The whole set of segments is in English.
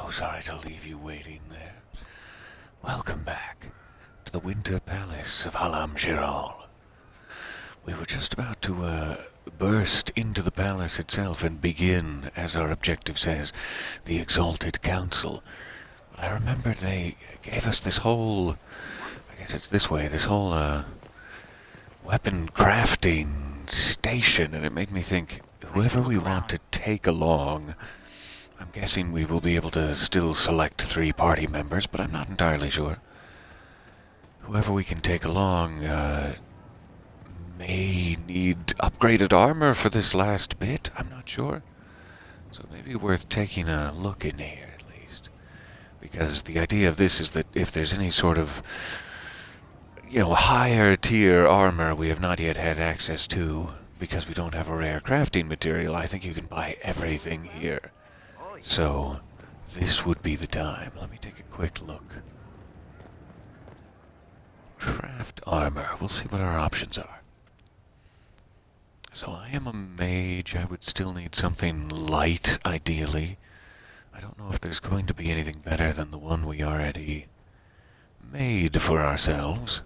so sorry to leave you waiting there. Welcome back to the Winter Palace of Halam Shiral. We were just about to burst into the palace itself and begin, as our objective says, the Exalted Council. But I remember they gave us this whole, I guess it's this way, this whole weapon crafting station, and it made me think, whoever we want to take along, I'm guessing we will be able to still select 3 party members, but I'm not entirely sure. Whoever we can take along may need upgraded armor for this last bit, I'm not sure. So it may be worth taking a look in here at least. Because the idea of this is that if there's any sort of, higher tier armor we have not yet had access to, because we don't have a rare crafting material, I think you can buy everything here. So, this would be the time. Let me take a quick look. Craft armor. We'll see what our options are. So I am a mage. I would still need something light, ideally. I don't know if there's going to be anything better than the one we already made for ourselves.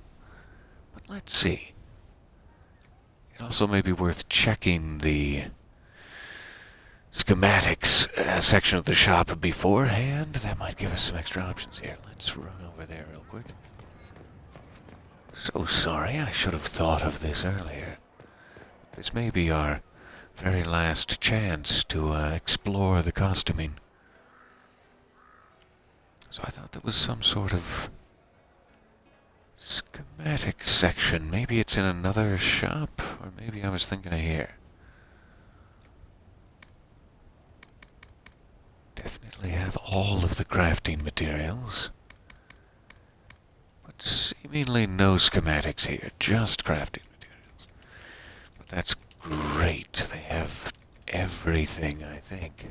But let's see. It also may be worth checking the schematics section of the shop beforehand. That might give us some extra options here. Let's run over there real quick. So sorry, I should have thought of this earlier. This may be our very last chance to explore the costuming. So I thought there was some sort of schematic section. Maybe it's in another shop, or maybe I was thinking of here. Definitely have all of the crafting materials. But seemingly no schematics here, just crafting materials. But that's great. They have everything, I think.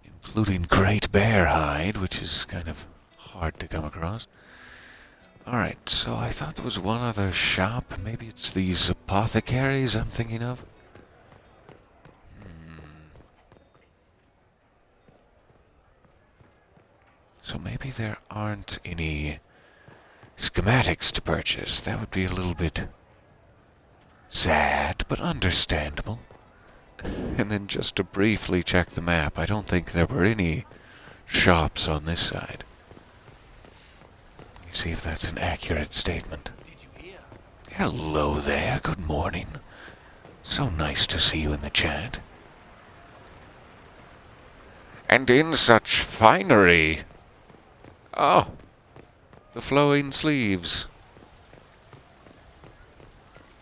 Including Great Bear Hide, which is kind of hard to come across. Alright, so I thought there was one other shop. Maybe it's these apothecaries I'm thinking of. So maybe there aren't any schematics to purchase. That would be a little bit sad, but understandable. And then just to briefly check the map, I don't think there were any shops on this side. Let me see if that's an accurate statement. Hello there, good morning. So nice to see you in the chat. And in such finery. Oh, the flowing sleeves.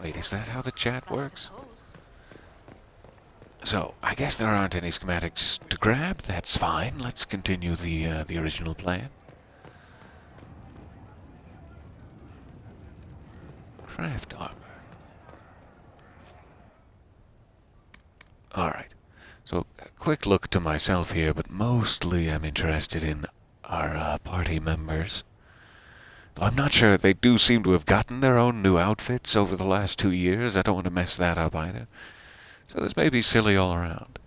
Wait, is that how the chat works? So, I guess there aren't any schematics to grab. That's fine. Let's continue the original plan. Craft armor. Alright. So, a quick look to myself here, but mostly I'm interested in our party members. Though I'm not sure, they do seem to have gotten their own new outfits over the last 2 years. I don't want to mess that up either. So this may be silly all around.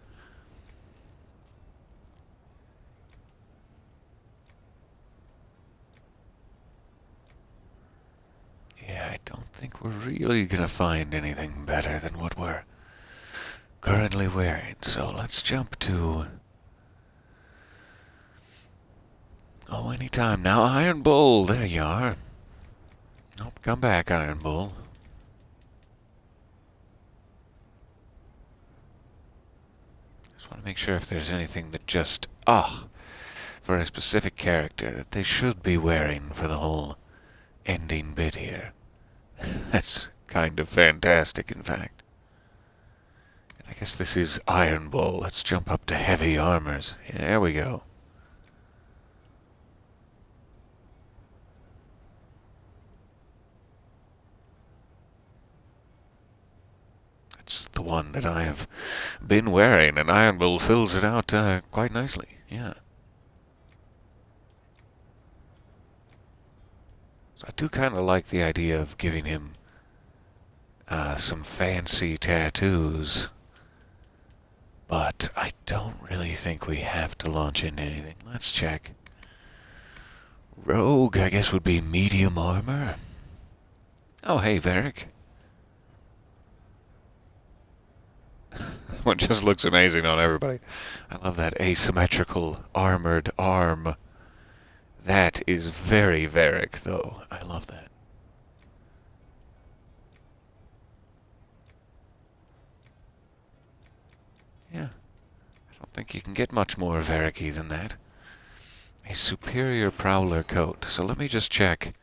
Yeah, I don't think we're really gonna find anything better than what we're currently wearing. So let's jump to... Oh, anytime now. Iron Bull, there you are. Nope, come back, Iron Bull. Just want to make sure if there's anything that just, for a specific character that they should be wearing for the whole ending bit here. That's kind of fantastic, in fact. And I guess this is Iron Bull. Let's jump up to heavy armors. Yeah, there we go. The one that I have been wearing, and Iron Bull fills it out quite nicely, yeah. So I do kind of like the idea of giving him some fancy tattoos, but I don't really think we have to launch into anything. Let's check. Rogue, I guess, would be medium armor. Oh, hey, Varric. One just looks amazing on everybody. I love that asymmetrical armored arm. That is very Varric, though. I love that. Yeah. I don't think you can get much more Varric-y than that. A superior prowler coat. So let me just check.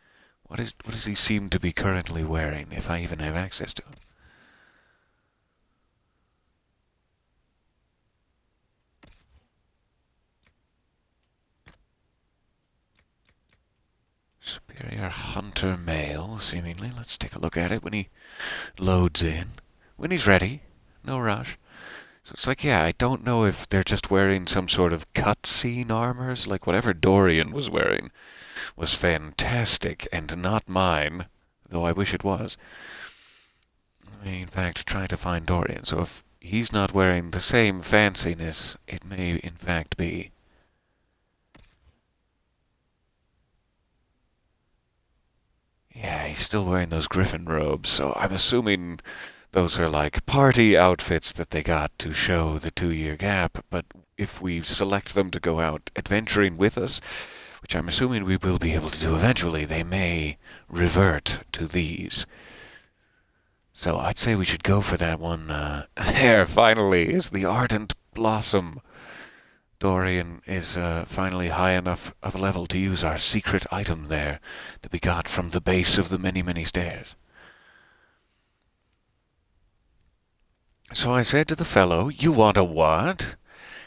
What does he seem to be currently wearing, if I even have access to him? Superior hunter male, seemingly. Let's take a look at it when he loads in. When he's ready. No rush. So it's like, yeah, I don't know if they're just wearing some sort of cutscene armors. Like whatever Dorian was wearing was fantastic and not mine, though I wish it was. Let me, in fact, try to find Dorian. So if he's not wearing the same fanciness, it may, in fact, be. Yeah, he's still wearing those griffin robes, so I'm assuming those are like party outfits that they got to show the 2-year gap, but if we select them to go out adventuring with us, which I'm assuming we will be able to do eventually, they may revert to these. So I'd say we should go for that one. There, finally, is the Ardent Blossom. Dorian is finally high enough of a level to use our secret item there that we got from the base of the many, many stairs. So I said to the fellow, "You want a what?"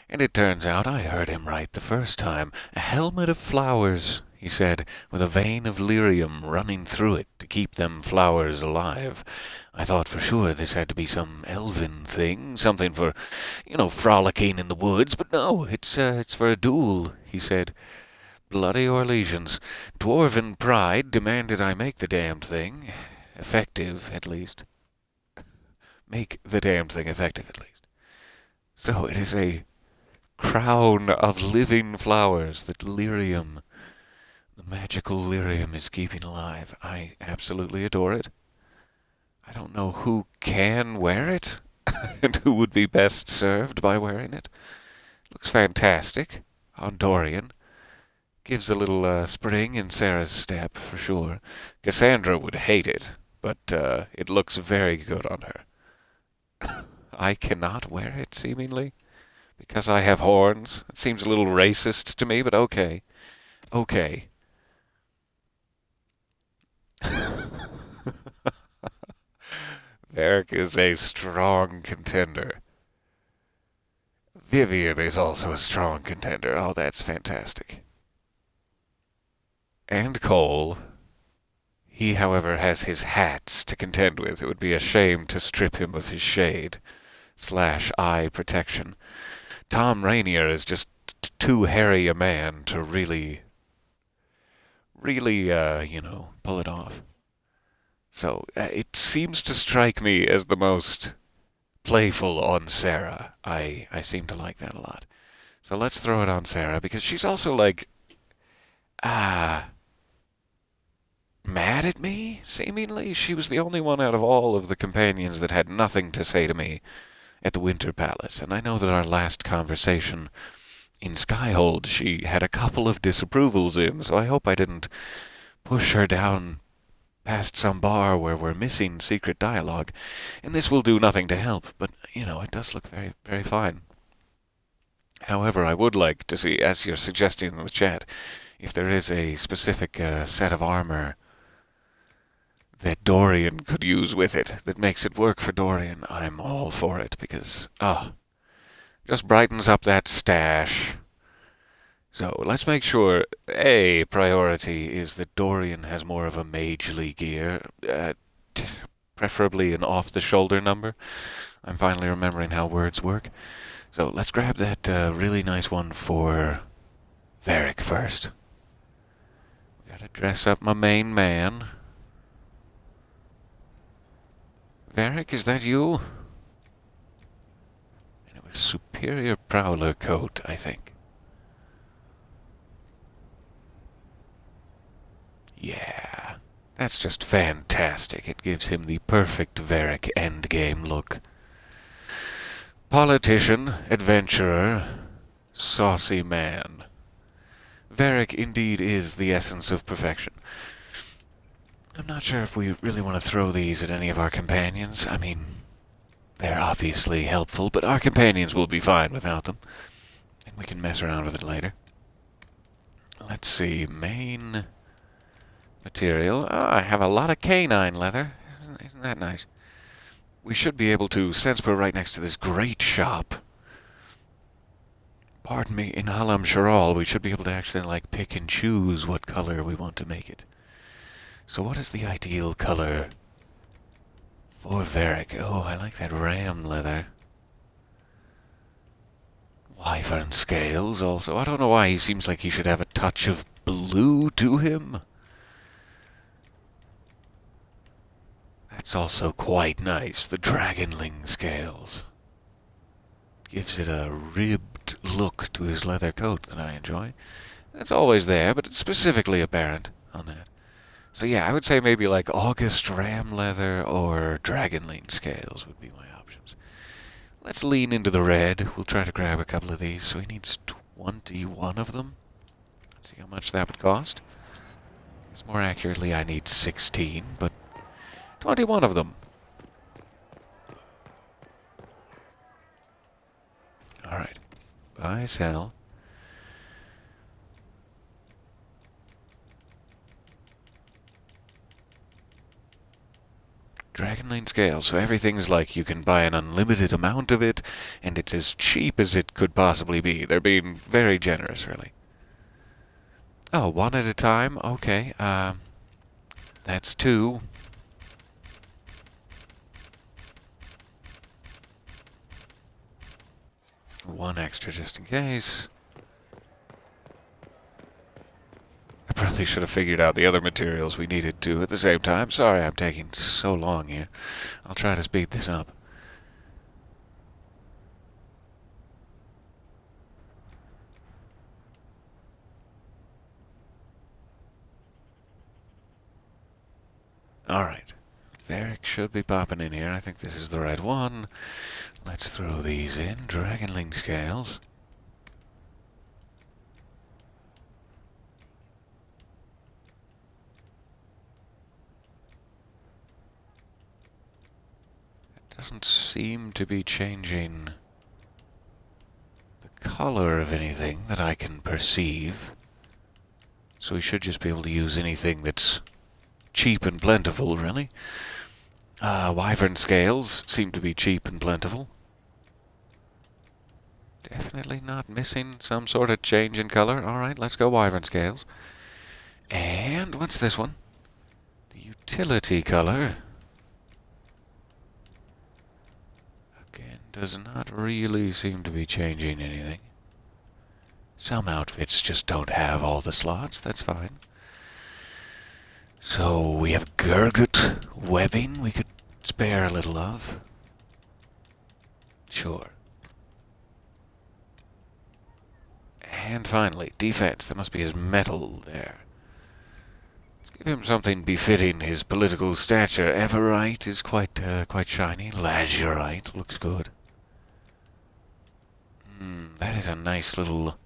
And it turns out I heard him right the first time. "A helmet of flowers," he said, "with a vein of lyrium running through it to keep them flowers alive." I thought for sure this had to be some elven thing, something for, frolicking in the woods, but no, it's for a duel, he said. Bloody Orlesians. Dwarven pride demanded I make the damned thing. Effective, at least. Make the damned thing effective, at least. So it is a crown of living flowers that lyrium, the magical lyrium, is keeping alive. I absolutely adore it. I don't know who can wear it and who would be best served by wearing it. Looks fantastic on Dorian. Gives a little spring in Sarah's step, for sure. Cassandra would hate it, but it looks very good on her. I cannot wear it, seemingly, because I have horns. It seems a little racist to me, but okay. Okay. Varric is a strong contender. Vivian is also a strong contender. Oh, that's fantastic. And Cole. He, however, has his hats to contend with. It would be a shame to strip him of his shade / eye protection. Tom Rainier is just too hairy a man to really, pull it off. So it seems to strike me as the most playful on Sarah. I seem to like that a lot. So let's throw it on Sarah, because she's also like, mad at me, seemingly. She was the only one out of all of the companions that had nothing to say to me at the Winter Palace, and I know that our last conversation in Skyhold she had a couple of disapprovals in, so I hope I didn't push her down past some bar where we're missing secret dialogue, and this will do nothing to help, but, it does look very, very fine. However, I would like to see, as you're suggesting in the chat, if there is a specific set of armor that Dorian could use with it, that makes it work for Dorian. I'm all for it, because, just brightens up that stash. So let's make sure, A, priority is that Dorian has more of a magely gear, preferably an off-the-shoulder number. I'm finally remembering how words work. So let's grab that really nice one for Varric first. Gotta dress up my main man. Varric, is that you? And it Superior Prowler coat, I think. Yeah, that's just fantastic. It gives him the perfect Varric endgame look. Politician, adventurer, saucy man. Varric indeed is the essence of perfection. I'm not sure if we really want to throw these at any of our companions. I mean, they're obviously helpful, but our companions will be fine without them. And we can mess around with it later. Let's see, main material. Oh, I have a lot of canine leather. Isn't that nice? We should be able to, since we're right next to this great shop, pardon me, in Halam Sharal, we should be able to actually, like, pick and choose what color we want to make it. So what is the ideal color for Varric? Oh, I like that ram leather. Wyvern Scales also. I don't know why he seems like he should have a touch of blue to him. That's also quite nice, the Dragonling Scales. Gives it a ribbed look to his leather coat that I enjoy. It's always there, but it's specifically apparent on that. So yeah, I would say maybe like August ram leather or Dragonling Scales would be my options. Let's lean into the red. We'll try to grab a couple of these. So he needs 21 of them. Let's see how much that would cost. It's more accurately, I need 16, but 21 of them. Alright. Buy, sell. Dragonling Scales, so everything's like you can buy an unlimited amount of it, and it's as cheap as it could possibly be. They're being very generous, really. Oh, one at a time? Okay, that's 2. One extra just in case. I probably should have figured out the other materials we needed to at the same time. Sorry I'm taking so long here. I'll try to speed this up. Alright. Varric should be popping in here. I think this is the right one. Let's throw these in. Dragonling Scales. It doesn't seem to be changing the color of anything that I can perceive. So we should just be able to use anything that's cheap and plentiful, really. Wyvern Scales seem to be cheap and plentiful. Definitely not missing some sort of change in color. Alright, let's go Wyvern Scales. And what's this one? The utility color. Again, does not really seem to be changing anything. Some outfits just don't have all the slots. That's fine. So we have Gurgut webbing we could spare a little of. Sure. And finally, defense. There must be his metal there. Let's give him something befitting his political stature. Everite is quite shiny. Lazurite looks good. That is a nice little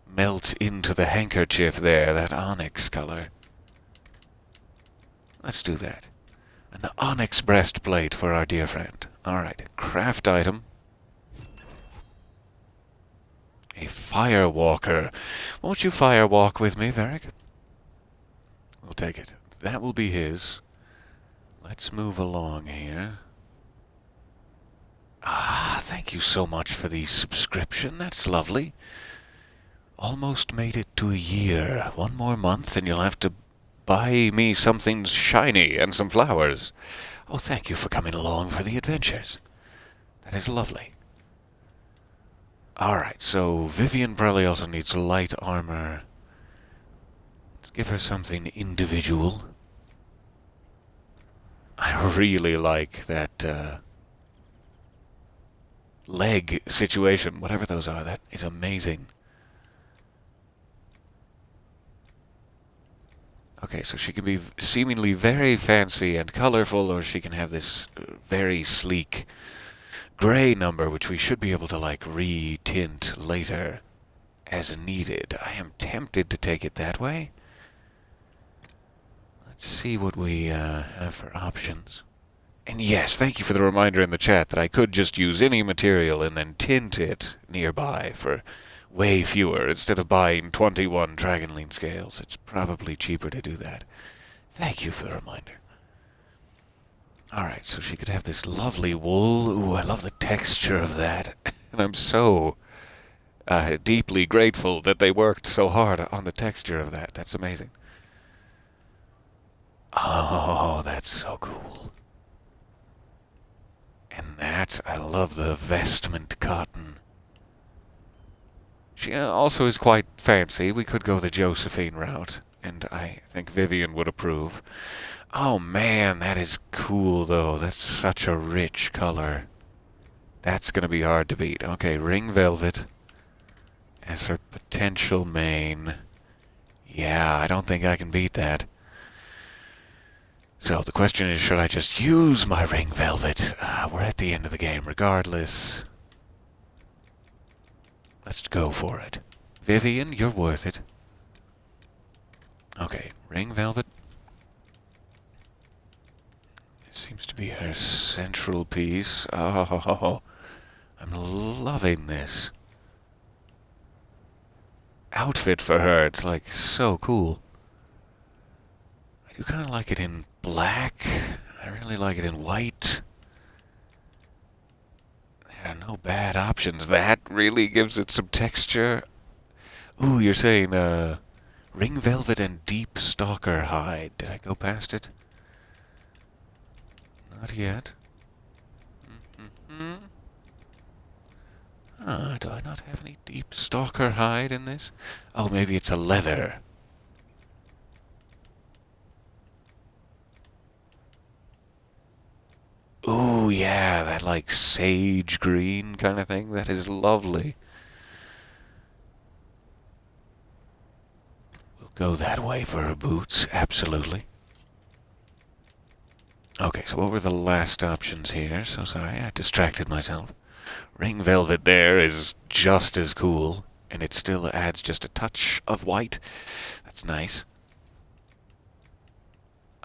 melt into the handkerchief there, that onyx color. Let's do that. An onyx breastplate for our dear friend. Alright, craft item. A firewalker. Won't you firewalk with me, Varric? We'll take it. That will be his. Let's move along here. Ah, thank you so much for the subscription. That's lovely. Almost made it to a year. One more month and you'll have to buy me something shiny and some flowers. Oh, thank you for coming along for the adventures. That is lovely. Alright, so Vivian probably also needs light armor. Let's give her something individual. I really like that leg situation, whatever those are. That is amazing. Okay, so she can be seemingly very fancy and colorful, or she can have this very sleek gray number, which we should be able to, like, re-tint later as needed. I am tempted to take it that way. Let's see what we have for options. And yes, thank you for the reminder in the chat that I could just use any material and then tint it nearby for way fewer. Instead of buying 21 Dragonline scales, it's probably cheaper to do that. Thank you for the reminder. Alright, so she could have this lovely wool. Ooh, I love the texture of that. And I'm so deeply grateful that they worked so hard on the texture of that. That's amazing. Oh, that's so cool. And that, I love the vestment cotton. She also is quite fancy. We could go the Josephine route, and I think Vivian would approve. Oh man, that is cool though. That's such a rich color. That's gonna be hard to beat. Okay, ring velvet as her potential main. Yeah, I don't think I can beat that. So the question is, should I just use my ring velvet? We're at the end of the game regardless. Let's go for it. Vivian, you're worth it. Okay, ring velvet. It seems to be her central piece. Oh, I'm loving this outfit for her. It's like so cool. I do kind of like it in black. I really like it in white. There are no bad options. That really gives it some texture. Ooh, you're saying ring velvet and deep stalker hide. Did I go past it? Not yet. Do I not have any deep stalker hide in this? Oh, maybe it's a leather. Ooh, yeah, that like sage green kind of thing. That is lovely. We'll go that way for her boots, absolutely. Okay, so what were the last options here? So sorry, I distracted myself. Ring velvet there is just as cool, and it still adds just a touch of white. That's nice.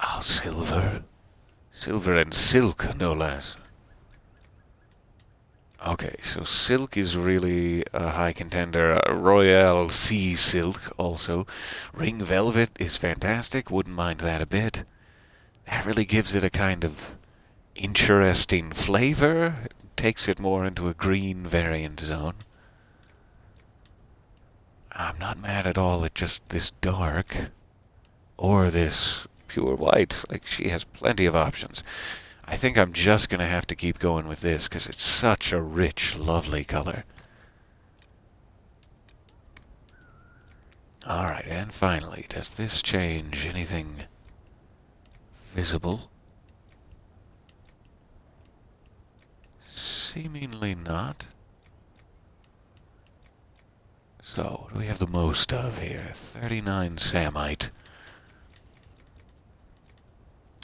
Oh, silver. Silver and silk, no less. Okay, so silk is really a high contender. Royale Sea Silk also. Ring velvet is fantastic, wouldn't mind that a bit. That really gives it a kind of interesting flavor. It takes it more into a green variant zone. I'm not mad at all at just this dark or this pure white. Like, she has plenty of options. I think I'm just going to have to keep going with this because it's such a rich, lovely color. Alright, and finally, does this change anything visible? Seemingly not. So, what do we have the most of here? 39 Samite.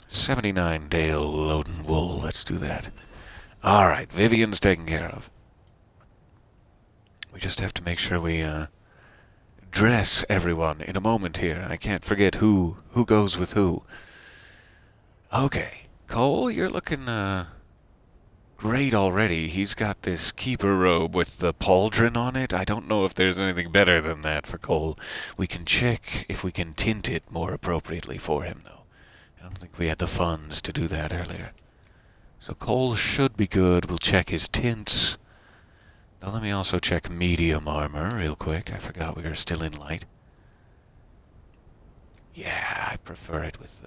79 Dale Loden Wool. Let's do that. Alright, Vivian's taken care of. We just have to make sure we dress everyone in a moment here. I can't forget who goes with who. Okay, Cole, you're looking great already. He's got this keeper robe with the pauldron on it. I don't know if there's anything better than that for Cole. We can check if we can tint it more appropriately for him, though. I don't think we had the funds to do that earlier. So Cole should be good. We'll check his tints. Now let me also check medium armor real quick. I forgot we were still in light. Yeah, I prefer it with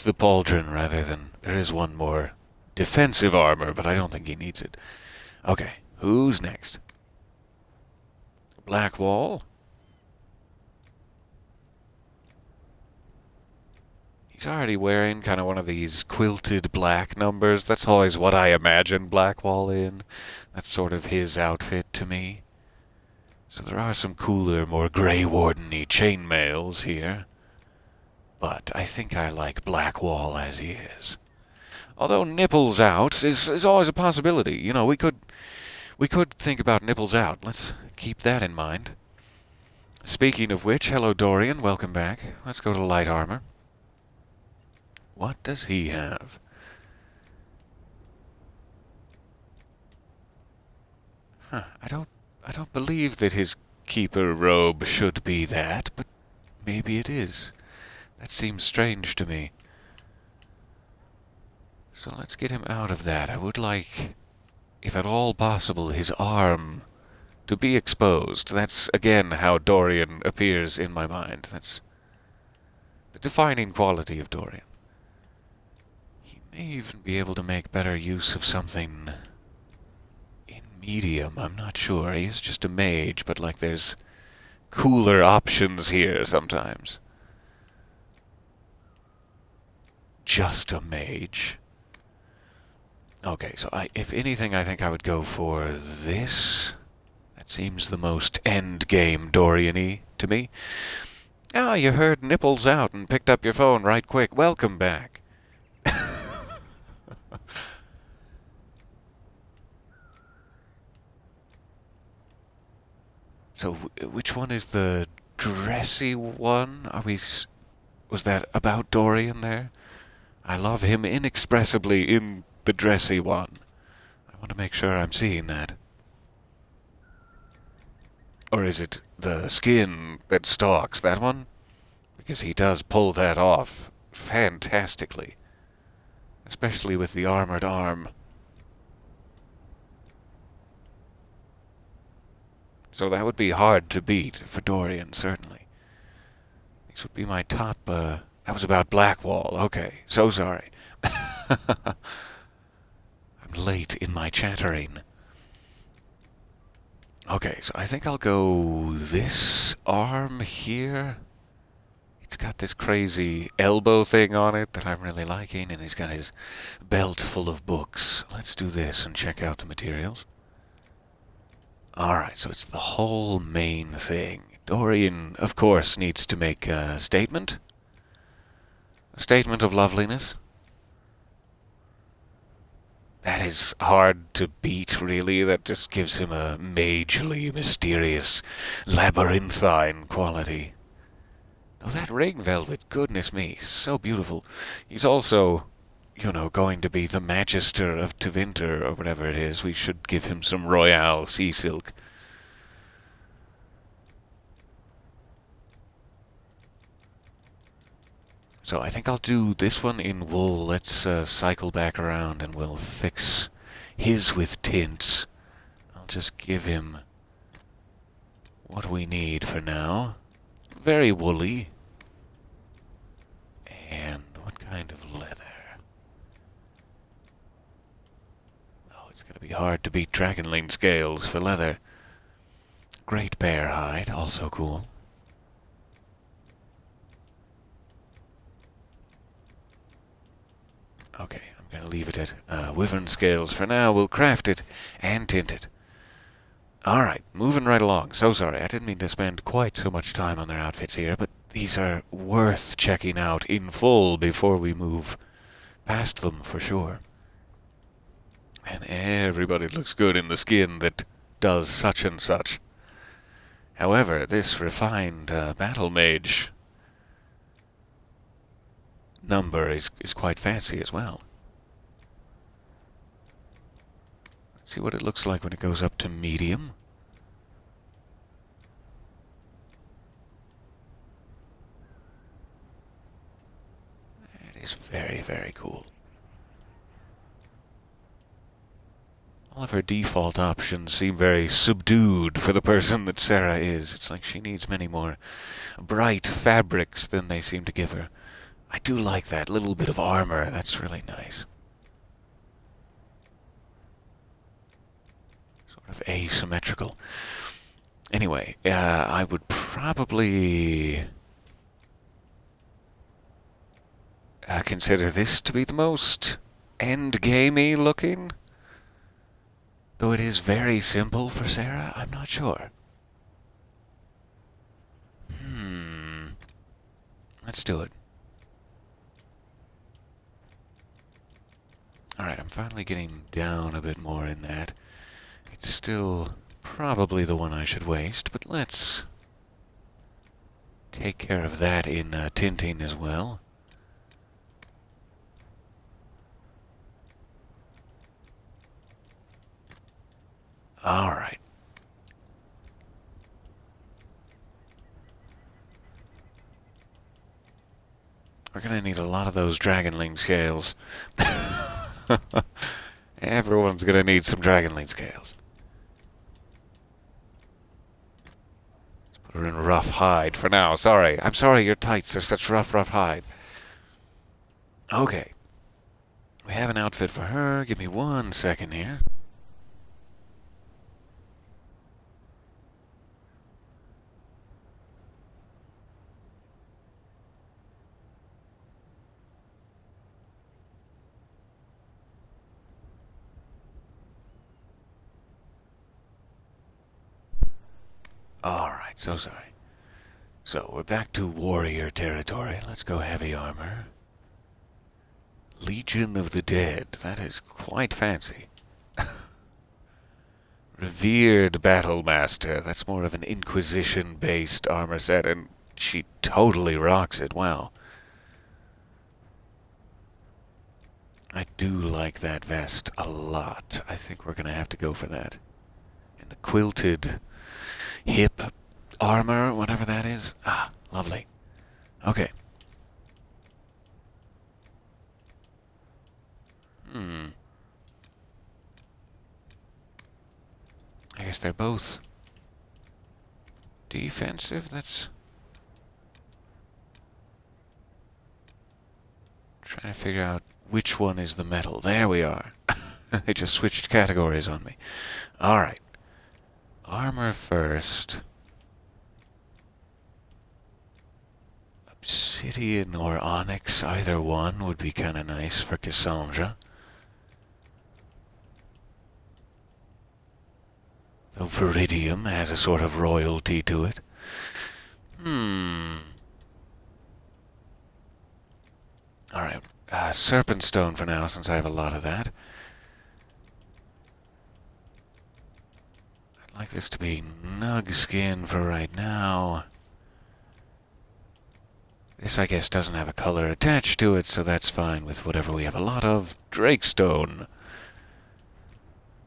the pauldron rather than... There is one more defensive armor, but I don't think he needs it. Okay, who's next? Blackwall. He's already wearing kind of one of these quilted black numbers. That's always what I imagine Blackwall in. That's sort of his outfit to me. So there are some cooler, more Grey Warden-y chainmails here. But I think I like Blackwall as he is. Although nipples out is always a possibility. You know, we could think about nipples out. Let's keep that in mind. Speaking of which, hello Dorian, welcome back. Let's go to light armor. What does he have? Huh, I don't believe that his keeper robe should be that, but maybe it is. That seems strange to me. So let's get him out of that. I would like, if at all possible, his arm to be exposed. That's, again, how Dorian appears in my mind. That's the defining quality of Dorian. He may even be able to make better use of something in medium. I'm not sure. He's just a mage, but like there's cooler options here sometimes. Just a mage. Okay, so if anything, I think I would go for this. That seems the most endgame Dorian-y to me. Ah, you heard nipples out and picked up your phone right quick. Welcome back. So, which one is the dressy one? Was that about Dorian there? I love him inexpressibly in the dressy one. I want to make sure I'm seeing that. Or is it the skin that stalks, that one? Because he does pull that off fantastically. Especially with the armored arm. So that would be hard to beat for Dorian, certainly. These would be my top, that was about Blackwall. Okay, so sorry. I'm late in my chattering. Okay, so I think I'll go this arm here. It's got this crazy elbow thing on it that I'm really liking, and he's got his belt full of books. Let's do this and check out the materials. Alright, so it's the whole main thing. Dorian, of course, needs to make a statement. A statement of loveliness. That is hard to beat, really. That just gives him a magely, mysterious, labyrinthine quality. Though that ring velvet, goodness me, so beautiful. He's also, you know, going to be the Magister of Tevinter, or whatever it is. We should give him some Royale sea silk. So I think I'll do this one in wool. Let's cycle back around and we'll fix his with tints. I'll just give him what we need for now. Very woolly. And what kind of leather? Oh, it's going to be hard to beat Dragonling Scales for leather. Great bear hide, also cool. Okay, I'm going to leave it at Wyvern Scales for now. We'll craft it and tint it. Alright, moving right along. So sorry, I didn't mean to spend quite so much time on their outfits here, but these are worth checking out in full before we move past them for sure. And everybody looks good in the skin that does such and such. However, this refined battle mage number is quite fancy as well. Let's see what it looks like when it goes up to medium. It is very, very cool. All of her default options seem very subdued for the person that Sarah is. It's like she needs many more bright fabrics than they seem to give her. I do like that little bit of armor. That's really nice. Sort of asymmetrical. Anyway, I would probably consider this to be the most endgamey looking. Though it is very simple for Sarah, I'm not sure. Let's do it. Alright, I'm finally getting down a bit more in that. It's still probably the one I should waste, but let's take care of that in tinting as well. Alright. We're gonna need a lot of those dragonling scales. Everyone's gonna need some dragonling scales. Let's put her in rough hide for now. Sorry. I'm sorry your tights are such rough hide. Okay. We have an outfit for her. Give me 1 second here. Alright, so sorry. So, we're back to warrior territory. Let's go heavy armor. Legion of the Dead. That is quite fancy. Revered Battle Master. That's more of an Inquisition-based armor set, and she totally rocks it. Wow. I do like that vest a lot. I think we're going to have to go for that. And the quilted hip armor, whatever that is. Ah, lovely. Okay. I guess they're both defensive. That's... trying to figure out which one is the metal. There we are. They just switched categories on me. Alright. Armor first. Obsidian or onyx, either one would be kind of nice for Cassandra. Though Viridium has a sort of royalty to it. Alright, Serpent Stone for now, since I have a lot of that. I'd like this to be Nug Skin for right now. This, I guess, doesn't have a color attached to it, so that's fine with whatever we have a lot of. Drakestone.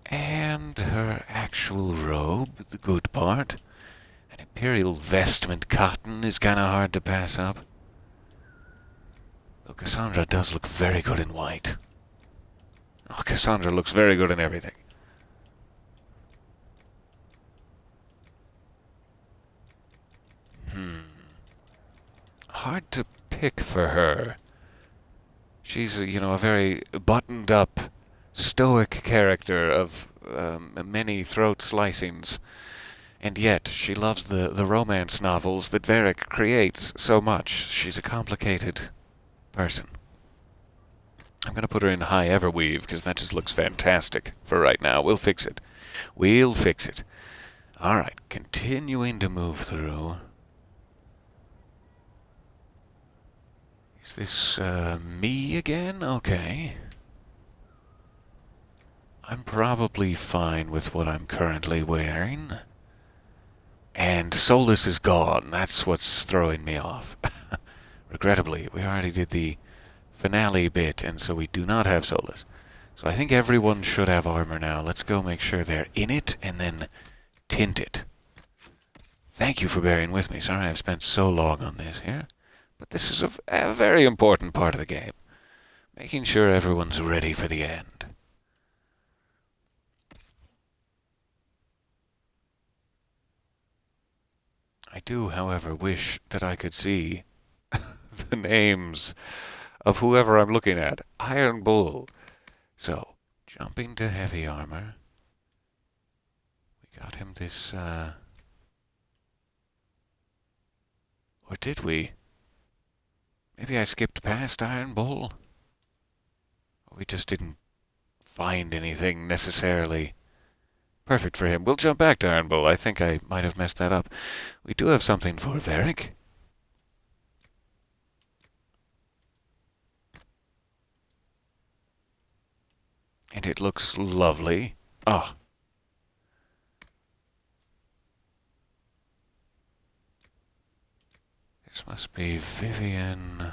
And her actual robe, the good part. An Imperial Vestment cotton is kind of hard to pass up. Though Cassandra does look very good in white. Oh, Cassandra looks very good in everything. Hard to pick for her. She's, a very buttoned-up, stoic character of many throat slicings. And yet, she loves the romance novels that Varric creates so much. She's a complicated person. I'm going to put her in High Everweave, because that just looks fantastic for right now. We'll fix it. We'll fix it. Alright, continuing to move through. Is this, me again? Okay. I'm probably fine with what I'm currently wearing. And Solus is gone. That's what's throwing me off. Regrettably, we already did the finale bit, and so we do not have Solus. So I think everyone should have armor now. Let's go make sure they're in it, and then tint it. Thank you for bearing with me. Sorry I've spent so long on this here. But this is a very important part of the game. Making sure everyone's ready for the end. I do, however, wish that I could see the names of whoever I'm looking at. Iron Bull. So, jumping to heavy armor. We got him this, or did we? Maybe I skipped past Iron Bull? We just didn't find anything necessarily perfect for him. We'll jump back to Iron Bull. I think I might have messed that up. We do have something for Varric. And it looks lovely. Oh. This must be Vivian.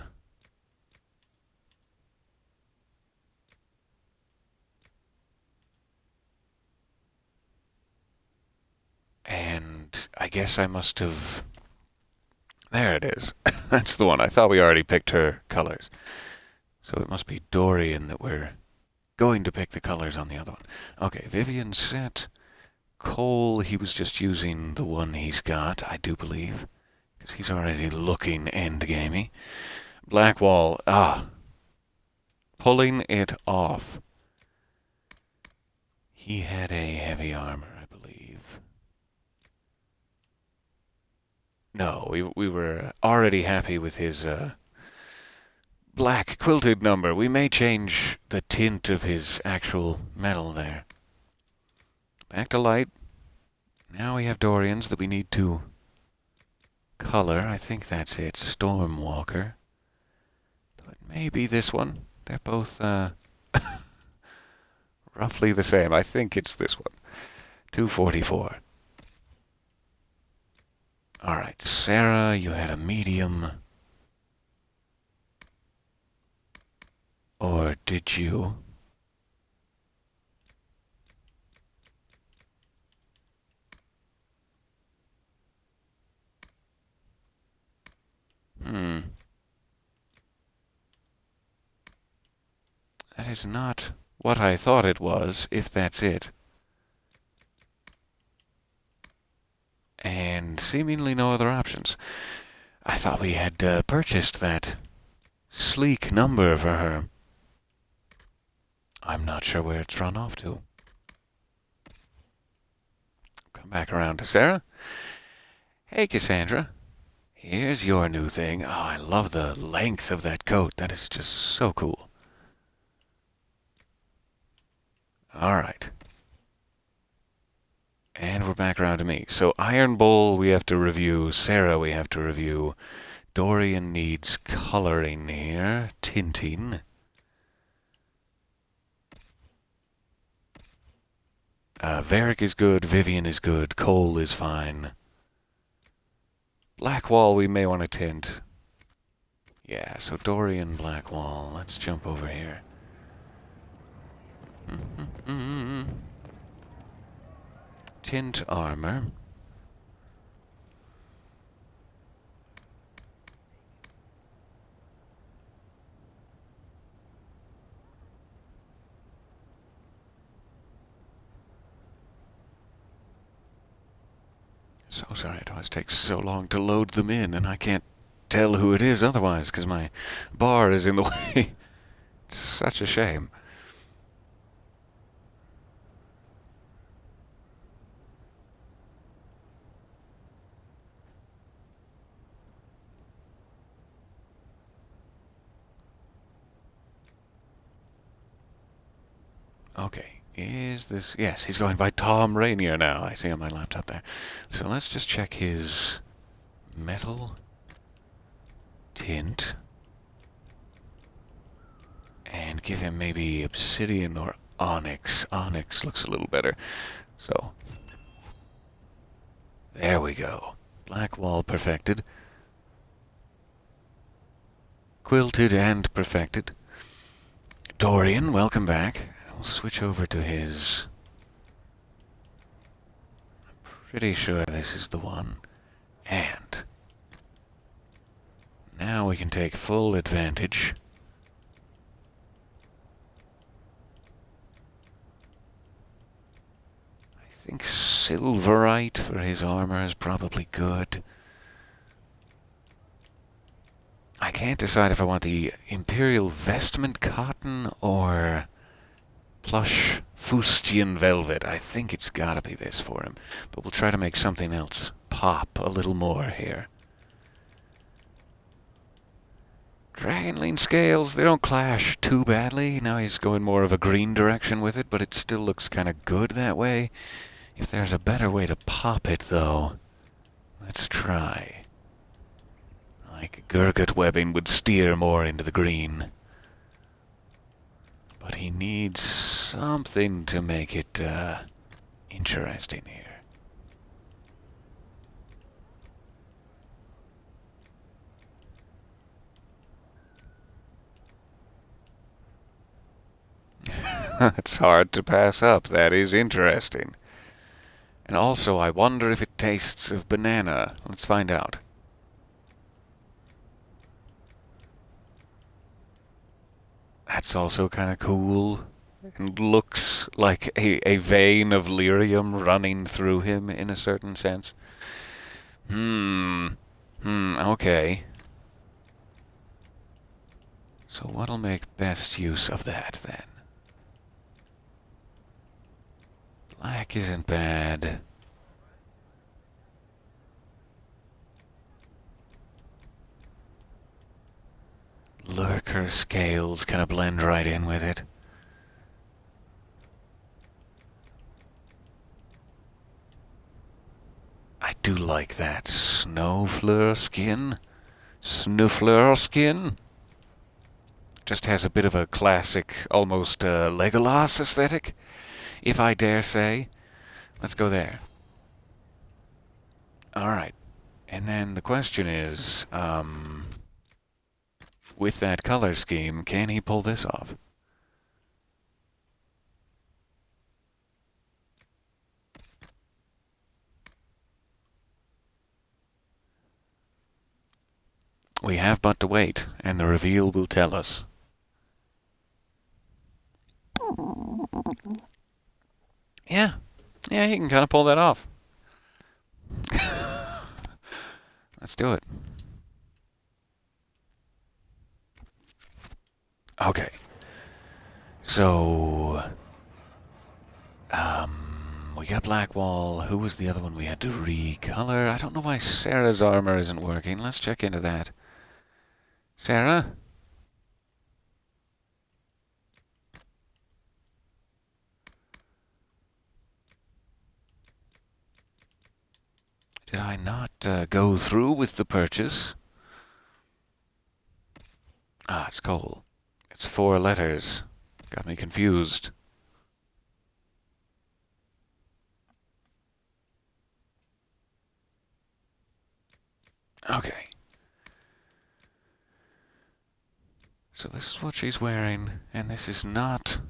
And I guess I must have... There it is. That's the one. I thought we already picked her colors. So it must be Dorian that we're going to pick the colors on the other one. Okay, Vivian set. Cole, he was just using the one he's got, I do believe. Because he's already looking endgamey. Blackwall, pulling it off. He had a heavy armor, I believe. No, we were already happy with his black quilted number. We may change the tint of his actual metal there. Back to light. Now we have Dorians that we need to color. I think that's it. Stormwalker. Though it may be this one. They're both roughly the same. I think it's this one. 244. Alright, Sarah, you had a medium. Or did you? That is not what I thought it was, if that's it. And seemingly no other options. I thought we had purchased that sleek number for her. I'm not sure where it's run off to. Come back around to Sarah. Hey, Cassandra. Here's your new thing. Oh, I love the length of that coat. That is just so cool. Alright. And we're back around to me. So Iron Bull we have to review. Sarah we have to review. Dorian needs coloring here. Tinting. Varric is good. Vivian is good. Cole is fine. Blackwall we may want to tint. Yeah, so Dorian, Blackwall. Let's jump over here. Tint armor. So sorry it always takes so long to load them in, and I can't tell who it is otherwise, because my bar is in the way. It's such a shame. Okay, is this... Yes, he's going by Tom Rainier now. I see on my laptop there. So let's just check his metal tint. And give him maybe obsidian or onyx. Onyx looks a little better. So, there we go. Blackwall perfected. Quilted and perfected. Dorian, welcome back. We'll switch over to his... I'm pretty sure this is the one. And now we can take full advantage. I think silverite for his armor is probably good. I can't decide if I want the Imperial Vestment Cotton or plush fustian velvet. I think it's gotta be this for him. But we'll try to make something else pop a little more here. Dragonling Scales, they don't clash too badly. Now he's going more of a green direction with it, but it still looks kind of good that way. If there's a better way to pop it, though, let's try. Like Gurgut webbing would steer more into the green. But he needs something to make it interesting here. It's hard to pass up. That is interesting. And also, I wonder if it tastes of banana. Let's find out. That's also kind of cool. And looks like a vein of lyrium running through him in a certain sense. Okay. So what'll make best use of that, then? Black isn't bad. Lurker scales kind of blend right in with it. I do like that snowfleur skin. Snowfleur skin. Just has a bit of a classic, almost Legolas aesthetic, if I dare say. Let's go there. Alright. And then the question is, with that color scheme, can he pull this off? We have but to wait, and the reveal will tell us. Yeah, he can kind of pull that off. Let's do it. Okay. So, we got Blackwall. Who was the other one we had to recolor? I don't know why Sarah's armor isn't working. Let's check into that. Sarah? Did I not go through with the purchase? Ah, it's Cole. It's 4 letters. Got me confused. Okay. So this is what she's wearing, and this is not,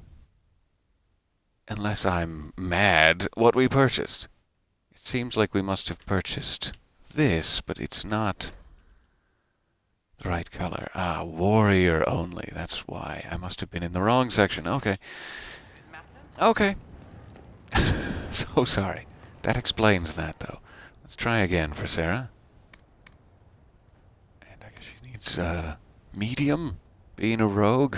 unless I'm mad, what we purchased. It seems like we must have purchased this, but it's not the right color. Ah, warrior only. That's why. I must have been in the wrong section. Okay. Okay. So sorry. That explains that, though. Let's try again for Sarah. And I guess she needs, medium? Being a rogue?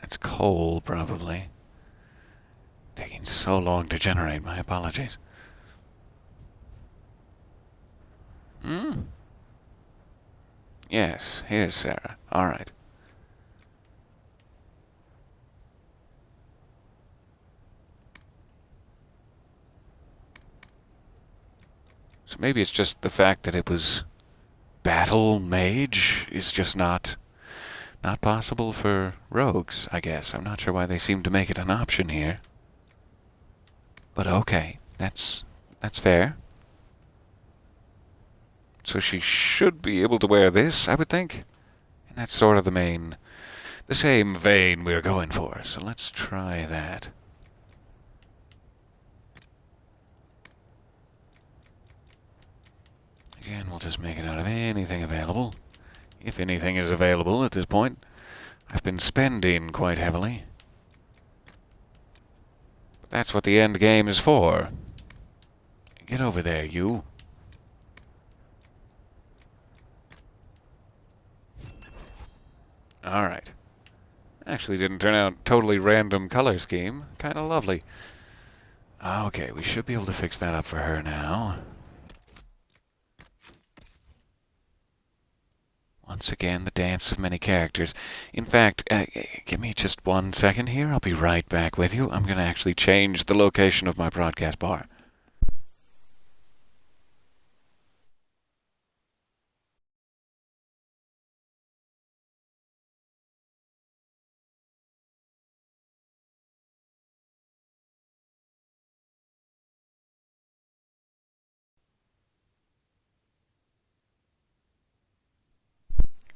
That's coal, probably. Taking so long to generate, my apologies. Yes, here's Sarah. Alright. So maybe it's just the fact that it was battle mage is just not possible for rogues, I guess. I'm not sure why they seem to make it an option here. But okay, that's fair. So she should be able to wear this, I would think. And that's sort of the same vein we're going for. So let's try that. Again, we'll just make it out of anything available. If anything is available at this point. I've been spending quite heavily. But that's what the end game is for. Get over there, you. Alright. actually didn't turn out totally random color scheme. Kind of lovely. Okay, we should be able to fix that up for her now. Once again, the dance of many characters. In fact, give me just 1 second here. I'll be right back with you. I'm going to actually change the location of my broadcast bar.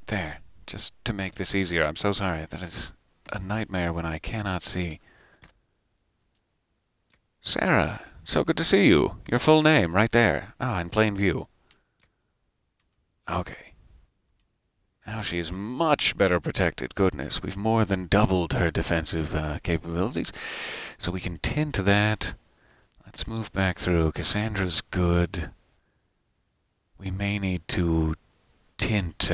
There, just to make this easier. I'm so sorry. That is a nightmare when I cannot see. Sarah, so good to see you. Your full name, right there. Ah, in plain view. Okay. Now she is much better protected. Goodness, we've more than doubled her defensive capabilities. So we can tint that. Let's move back through. Cassandra's good. We may need to tint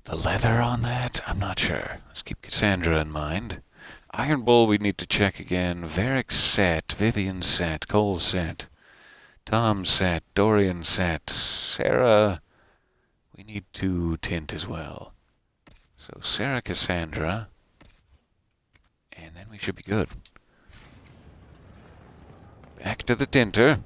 the leather on that? I'm not sure. Let's keep Cassandra in mind. Iron Bull we need to check again. Varric set. Vivian set. Cole set. Tom set. Dorian set. Sarah we need to tint as well. So Sarah, Cassandra. And then we should be good. Back to the tinter.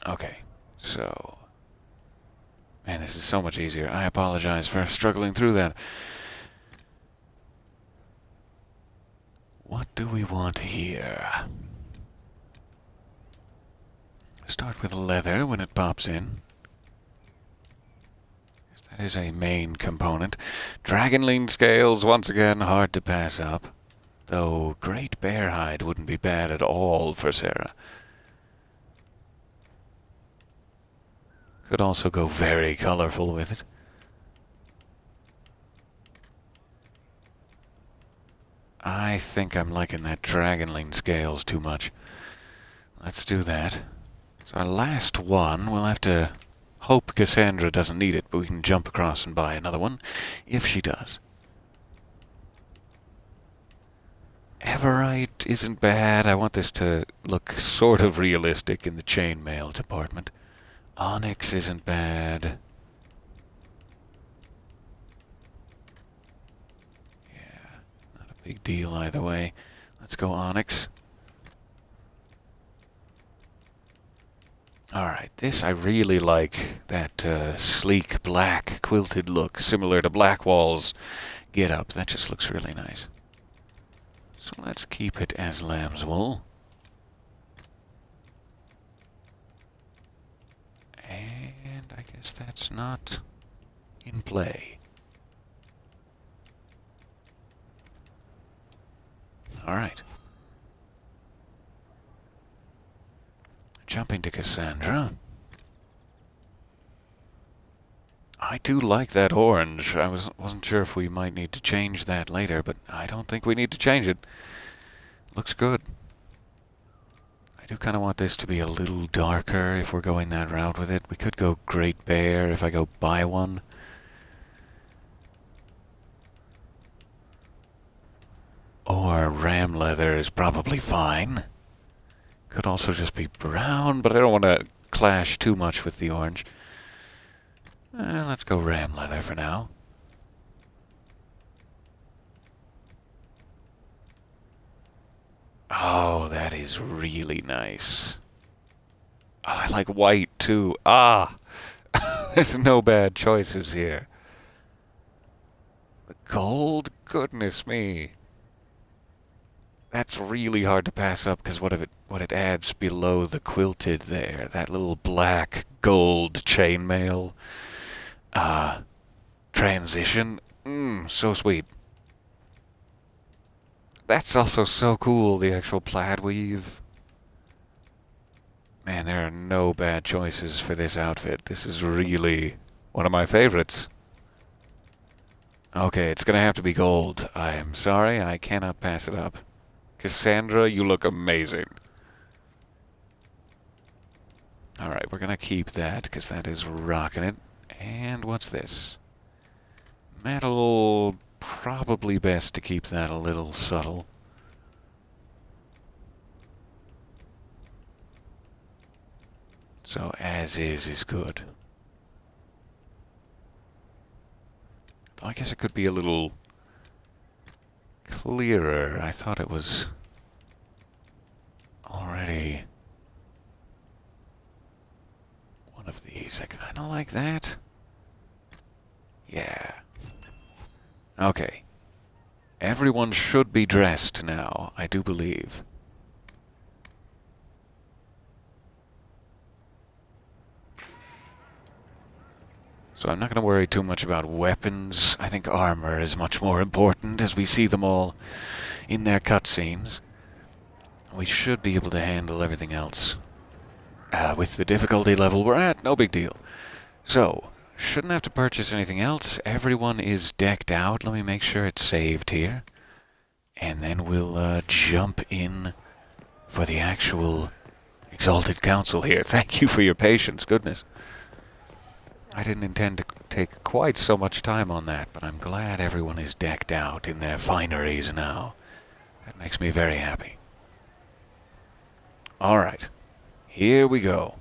Okay, so... Man, this is so much easier. I apologize for struggling through that. What do we want here? Start with leather when it pops in. That is a main component. Dragonling scales, once again, hard to pass up. Though Great Bear Hide wouldn't be bad at all for Sarah. Could also go very colorful with it. I think I'm liking that Dragonling scales too much. Let's do that. It's our last one. We'll have to hope Cassandra doesn't need it, but we can jump across and buy another one if she does. Everite isn't bad. I want this to look sort of realistic in the chainmail department. Onyx isn't bad. Yeah, not a big deal either way. Let's go Onyx. Alright, this I really like. That sleek black quilted look, similar to Blackwall's get-up. That just looks really nice. So let's keep it as lamb's wool. And I guess that's not in play. Alright. Jumping to Cassandra. I do like that orange. I wasn't sure if we might need to change that later, but I don't think we need to change it. Looks good. I do kind of want this to be a little darker if we're going that route with it. We could go Great Bear if I go buy one. Or ram leather is probably fine. Could also just be brown, but I don't want to clash too much with the orange. Let's go ram leather for now. Oh, that is really nice. Oh, I like white too. Ah! There's no bad choices here. The gold? Goodness me. That's really hard to pass up because what it adds below the quilted there, that little black gold chainmail transition. So sweet. That's also so cool, the actual plaid weave. Man, there are no bad choices for this outfit. This is really one of my favorites. Okay, it's gonna have to be gold. I am sorry, I cannot pass it up. Cassandra, you look amazing. Alright, we're gonna keep that, because that is rocking it. And what's this? Metal, probably best to keep that a little subtle. So as is good. I guess it could be a little clearer. I thought it was already one of these. I kind of like that. Yeah. Okay. Everyone should be dressed now, I do believe. So I'm not going to worry too much about weapons. I think armor is much more important as we see them all in their cutscenes. We should be able to handle everything else. With the difficulty level we're at, no big deal. So, shouldn't have to purchase anything else. Everyone is decked out. Let me make sure it's saved here. And then we'll jump in for the actual Exalted Council here. Thank you for your patience, goodness. I didn't intend to take quite so much time on that, but I'm glad everyone is decked out in their fineries now. That makes me very happy. Alright, here we go.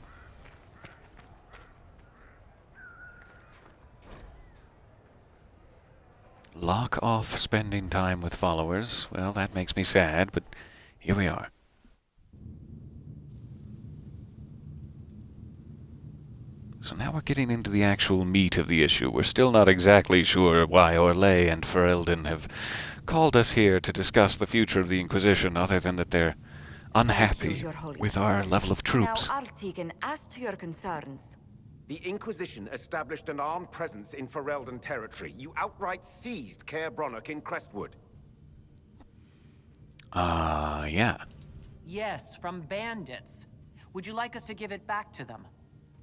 Lock off spending time with followers. Well, that makes me sad, but here we are. So now we're getting into the actual meat of the issue. We're still not exactly sure why Orlais and Ferelden have called us here to discuss the future of the Inquisition, other than that they're unhappy with our level of troops. Now, Artigan, as to your concerns. The Inquisition established an armed presence in Ferelden territory. You outright seized Caer Bronach in Crestwood. Yeah. Yes, from bandits. Would you like us to give it back to them?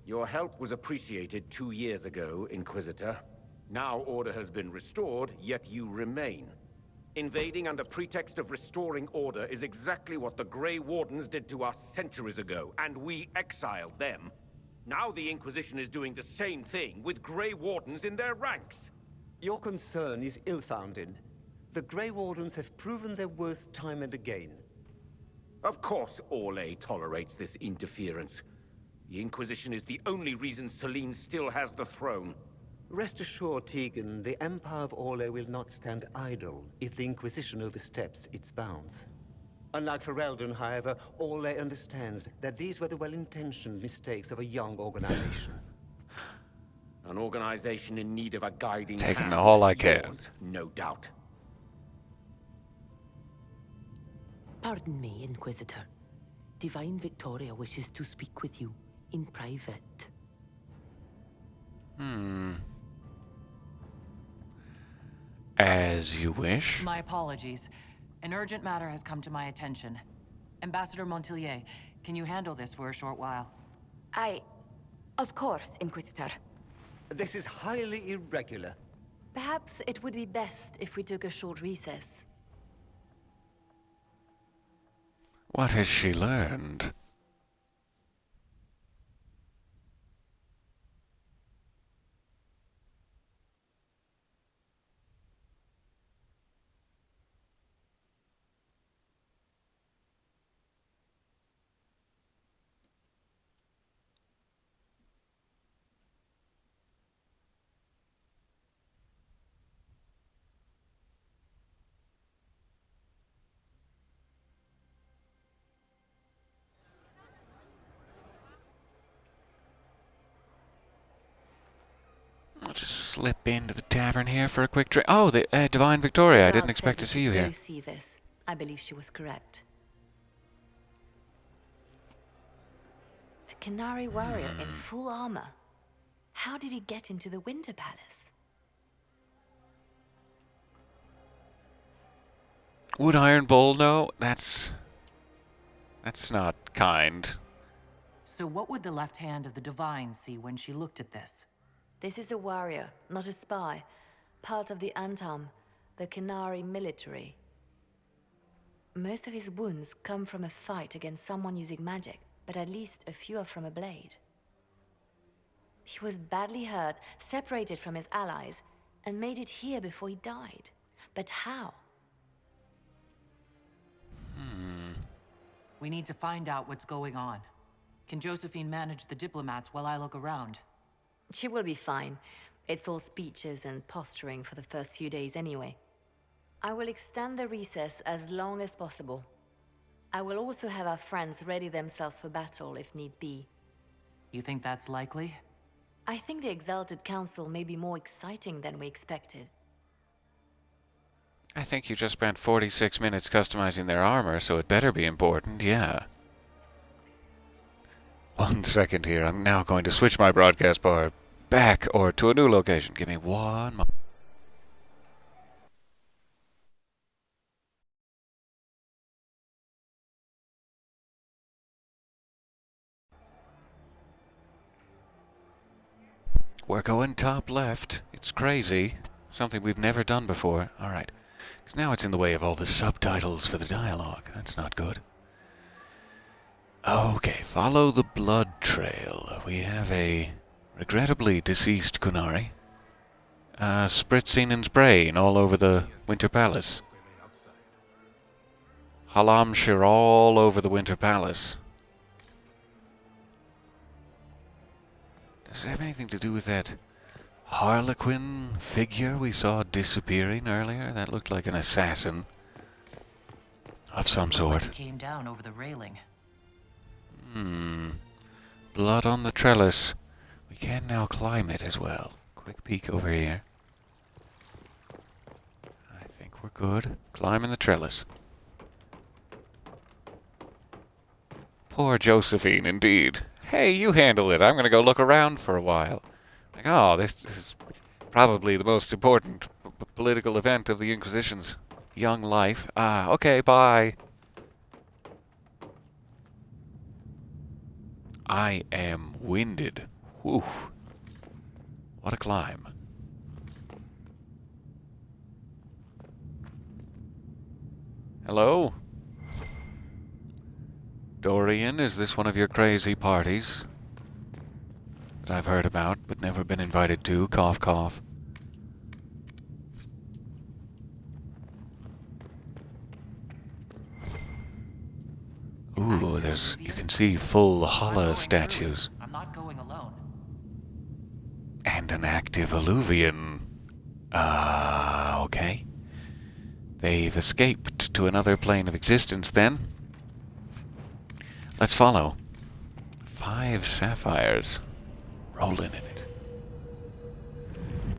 Your help was appreciated 2 years ago, Inquisitor. Now order has been restored, yet you remain. Invading under pretext of restoring order is exactly what the Grey Wardens did to us centuries ago, and we exiled them. Now the Inquisition is doing the same thing with Grey Wardens in their ranks. Your concern is ill-founded. The Grey Wardens have proven their worth time and again. Of course Orlais tolerates this interference. The Inquisition is the only reason Selene still has the throne. Rest assured, Tegan, the Empire of Orlais will not stand idle if the Inquisition oversteps its bounds. Unlike Ferelden, however, Orlais understands that these were the well-intentioned mistakes of a young organization. An organization in need of a guiding Taking hand. all I can. Yours, no doubt. Pardon me, Inquisitor. Divine Victoria wishes to speak with you in private. As you wish. My apologies. An urgent matter has come to my attention. Ambassador Montilier, can you handle this for a short while? Of course, Inquisitor. This is highly irregular. Perhaps it would be best if we took a short recess. What has she learned? I'll just slip into the tavern here for a quick drink. Oh, the Divine Victoria. I didn't expect to see you here. See this. I believe she was correct. A Canary warrior in full armor. How did he get into the Winter Palace? Would Iron Bull know? That's not kind. So what would the left hand of the Divine see when she looked at this? This is a warrior, not a spy. Part of the Antam, the Canary military. Most of his wounds come from a fight against someone using magic, but at least a few are from a blade. He was badly hurt, separated from his allies, and made it here before he died. But how? We need to find out what's going on. Can Josephine manage the diplomats while I look around? She will be fine. It's all speeches and posturing for the first few days anyway. I will extend the recess as long as possible. I will also have our friends ready themselves for battle if need be. You think that's likely? I think the Exalted Council may be more exciting than we expected. I think you just spent 46 minutes customizing their armor, so it better be important, yeah. 1 second here. I'm now going to switch my broadcast bar back or to a new location. Give me 1 moment. We're going top left. It's crazy. Something we've never done before. Alright. Because now it's in the way of all the subtitles for the dialogue. That's not good. Okay, follow the blood trail. We have a regrettably deceased Kunari. Spritzing and spraying all over the Winter Palace. Halamshir all over the Winter Palace. Does it have anything to do with that Harlequin figure we saw disappearing earlier? That looked like an assassin of some sort. Like it came down over the railing. Blood on the trellis. We can now climb it as well. Quick peek over here. I think we're good. Climbing the trellis. Poor Josephine, indeed. Hey, you handle it. I'm going to go look around for a while. Like, oh, this is probably the most important political event of the Inquisition's young life. Okay, bye. I am winded. Whew. What a climb. Hello? Dorian, is this one of your crazy parties that I've heard about but never been invited to? Cough, cough. Ooh, there's, you can see full Hala statues. I'm not going alone. And an active Alluvian. Okay. They've escaped to another plane of existence then. Let's follow. 5 sapphires. Rolling in it.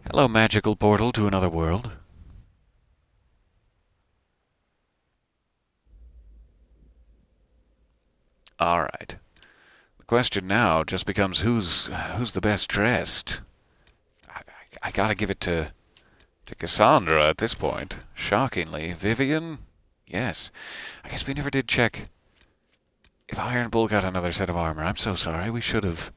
Hello, magical portal to another world. Alright. The question now just becomes who's the best dressed? I gotta give it to Cassandra at this point. Shockingly. Vivian? Yes. I guess we never did check if Iron Bull got another set of armor. I'm so sorry. We should have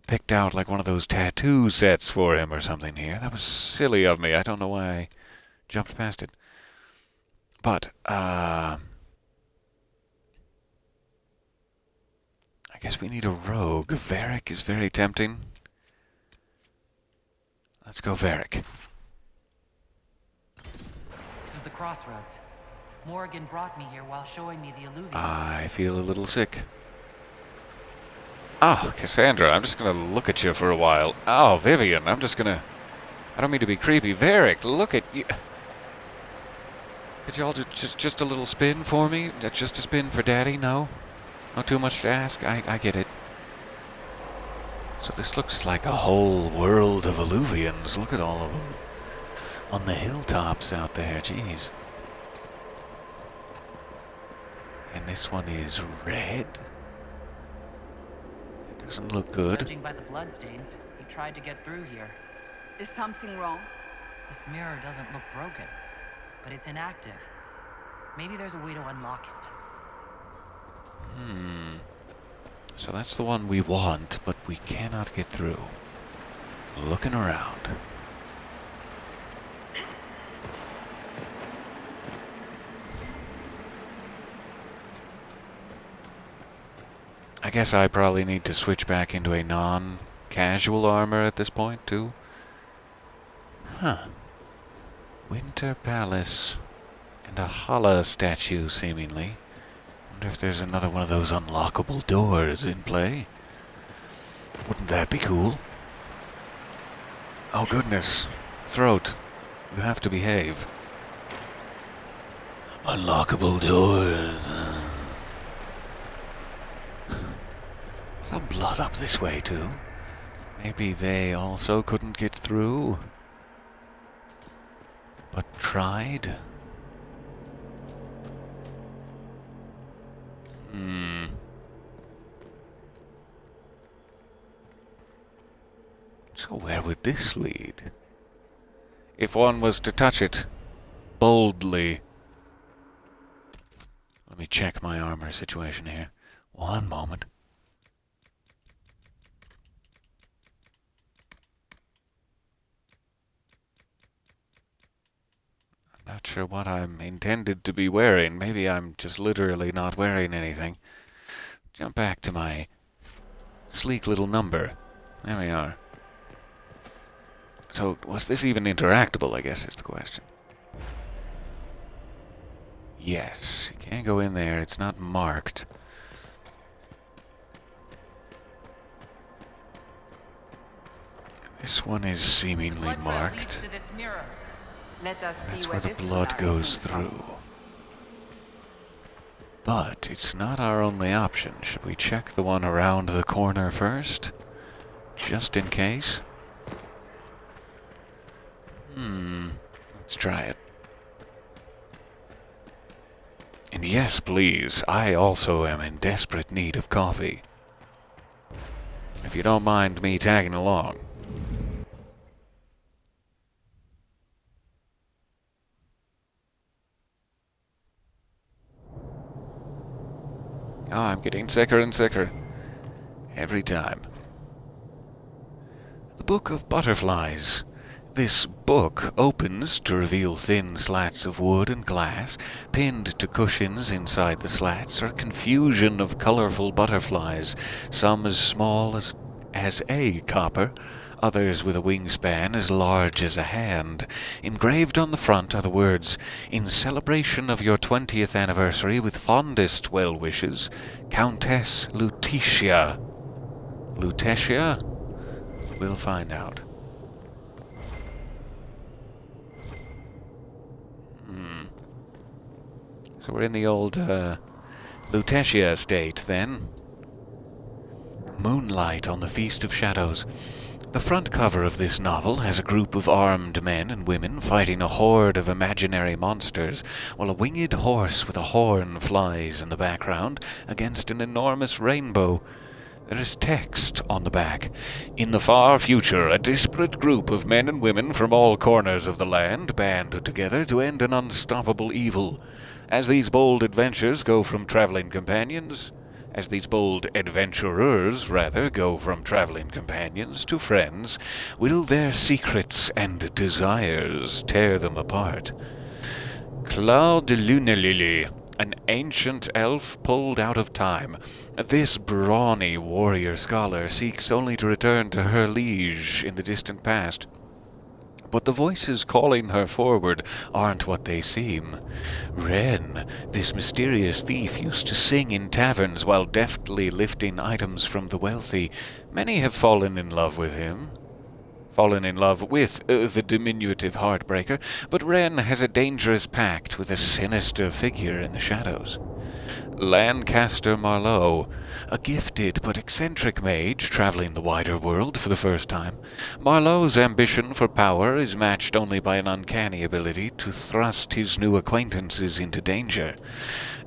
picked out like one of those tattoo sets for him or something here. That was silly of me. I don't know why I jumped past it. But, I guess we need a rogue. Varric is very tempting. Let's go Varric. This is the crossroads. Morrigan brought me here while showing me the alluvions. I feel a little sick. Oh, Cassandra, I'm just gonna look at you for a while. Oh, Vivian, I'm just gonna... I don't mean to be creepy. Varric, look at you. Could y'all just a little spin for me? Just a spin for Daddy? No? Not too much to ask? I get it. So this looks like a whole world of alluvions. Look at all of them. On the hilltops out there, jeez. And this one is red. It doesn't look good. Judging by the bloodstains, he tried to get through here. Is something wrong? This mirror doesn't look broken, but it's inactive. Maybe there's a way to unlock it. So that's the one we want, but we cannot get through. Looking around. I guess I probably need to switch back into a non-casual armor at this point, too. Huh. Winter Palace. And a Hala statue, seemingly. Wonder if there's another one of those unlockable doors in play. Wouldn't that be cool? Oh goodness. Throat. You have to behave. Unlockable doors. Some blood up this way, too. Maybe they also couldn't get through. But tried? So where would this lead? If one was to touch it boldly. Let me check my armor situation here. One moment. I'm not sure what I'm intended to be wearing. Maybe I'm just literally not wearing anything. Jump back to my sleek little number. There we are. So, was this even interactable, I guess is the question. Yes, you can't go in there. It's not marked. This one is seemingly marked. Let us see That's where where the this blood lies. goes through. But it's not our only option. Should we check the one around the corner first? Just in case? Let's try it. And yes, please, I also am in desperate need of coffee. If you don't mind me tagging along. Oh, I'm getting sicker and sicker. Every time. The Book of Butterflies. This book opens to reveal thin slats of wood and glass. Pinned to cushions inside the slats are a confusion of colorful butterflies, some as small as a copper, others with a wingspan as large as a hand. Engraved on the front are the words, "In celebration of your 20th anniversary with fondest well wishes, Countess Lutetia." Lutetia? We'll find out. So we're in the old Lutetia estate, then. Moonlight on the Feast of Shadows. The front cover of this novel has a group of armed men and women fighting a horde of imaginary monsters, while a winged horse with a horn flies in the background against an enormous rainbow. There is text on the back. In the far future, a disparate group of men and women from all corners of the land band together to end an unstoppable evil. As these bold adventurers go from traveling companions to friends, will their secrets and desires tear them apart? Claude de Lunelily, an ancient elf pulled out of time. This brawny warrior scholar seeks only to return to her liege in the distant past. But the voices calling her forward aren't what they seem. Ren, this mysterious thief, used to sing in taverns while deftly lifting items from the wealthy. Many have fallen in love with him. Fallen in love with the diminutive Heartbreaker, but Ren has a dangerous pact with a sinister figure in the shadows. Lancaster Marlowe, a gifted but eccentric mage traveling the wider world for the first time. Marlowe's ambition for power is matched only by an uncanny ability to thrust his new acquaintances into danger.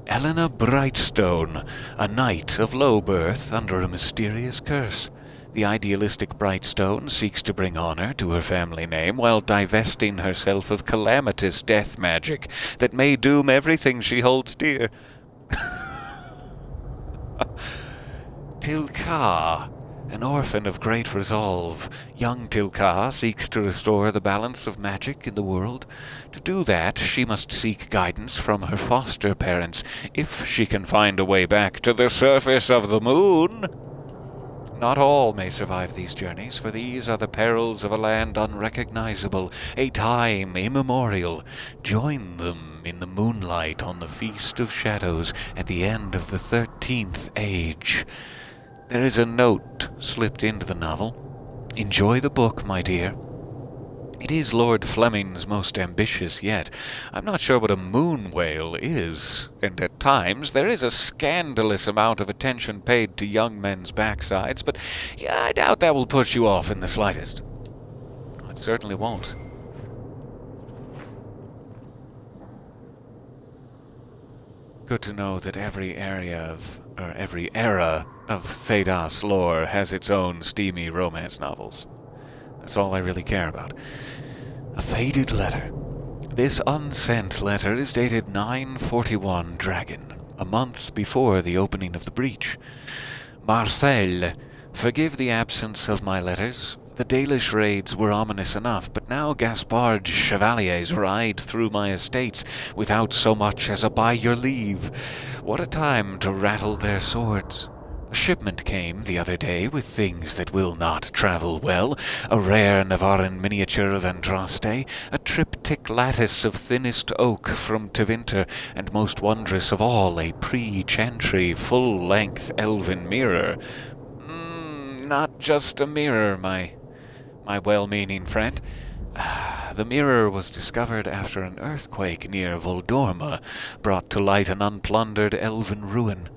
Elena Brightstone, a knight of low birth under a mysterious curse. The idealistic Brightstone seeks to bring honor to her family name while divesting herself of calamitous death magic that may doom everything she holds dear. Tilka, an orphan of great resolve, young Tilka seeks to restore the balance of magic in the world. To do that, she must seek guidance from her foster parents, if she can find a way back to the surface of the moon. Not all may survive these journeys, for these are the perils of a land unrecognizable, a time immemorial. Join them in the moonlight on the Feast of Shadows at the end of the 13th Age. There is a note slipped into the novel. Enjoy the book, my dear. It is Lord Fleming's most ambitious yet. I'm not sure what a moon whale is, and at times there is a scandalous amount of attention paid to young men's backsides, but yeah, I doubt that will put you off in the slightest. It certainly won't. Good to know that every era of Thedas lore has its own steamy romance novels. That's all I really care about. A faded letter. This unsent letter is dated 941 Dragon, a month before the opening of the breach. Marcel, forgive the absence of my letters. The Dalish raids were ominous enough, but now Gaspard chevaliers ride through my estates without so much as a by your leave. What a time to rattle their swords. A shipment came the other day with things that will not travel well, a rare Navaran miniature of Andraste, a triptych lattice of thinnest oak from Tevinter, and most wondrous of all, a pre-chantry, full-length elven mirror. Not just a mirror, my well-meaning friend. The mirror was discovered after an earthquake near Voldorma brought to light an unplundered elven ruin.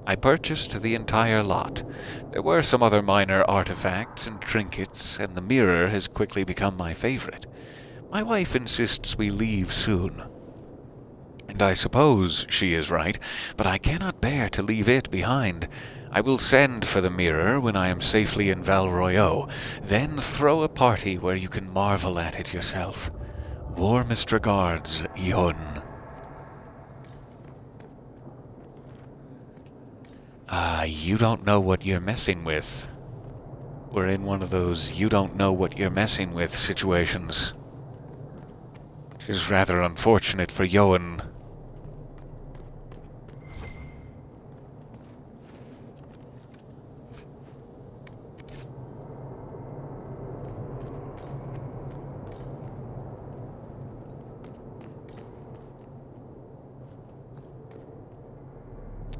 I purchased the entire lot. There were some other minor artifacts and trinkets, and the mirror has quickly become my favorite. My wife insists we leave soon. And I suppose she is right, but I cannot bear to leave it behind. I will send for the mirror when I am safely in Val Royeaux, then throw a party where you can marvel at it yourself. Warmest regards, Yon. You don't know what you're messing with. We're in one of those you don't know what you're messing with situations. Which is rather unfortunate for Yoan.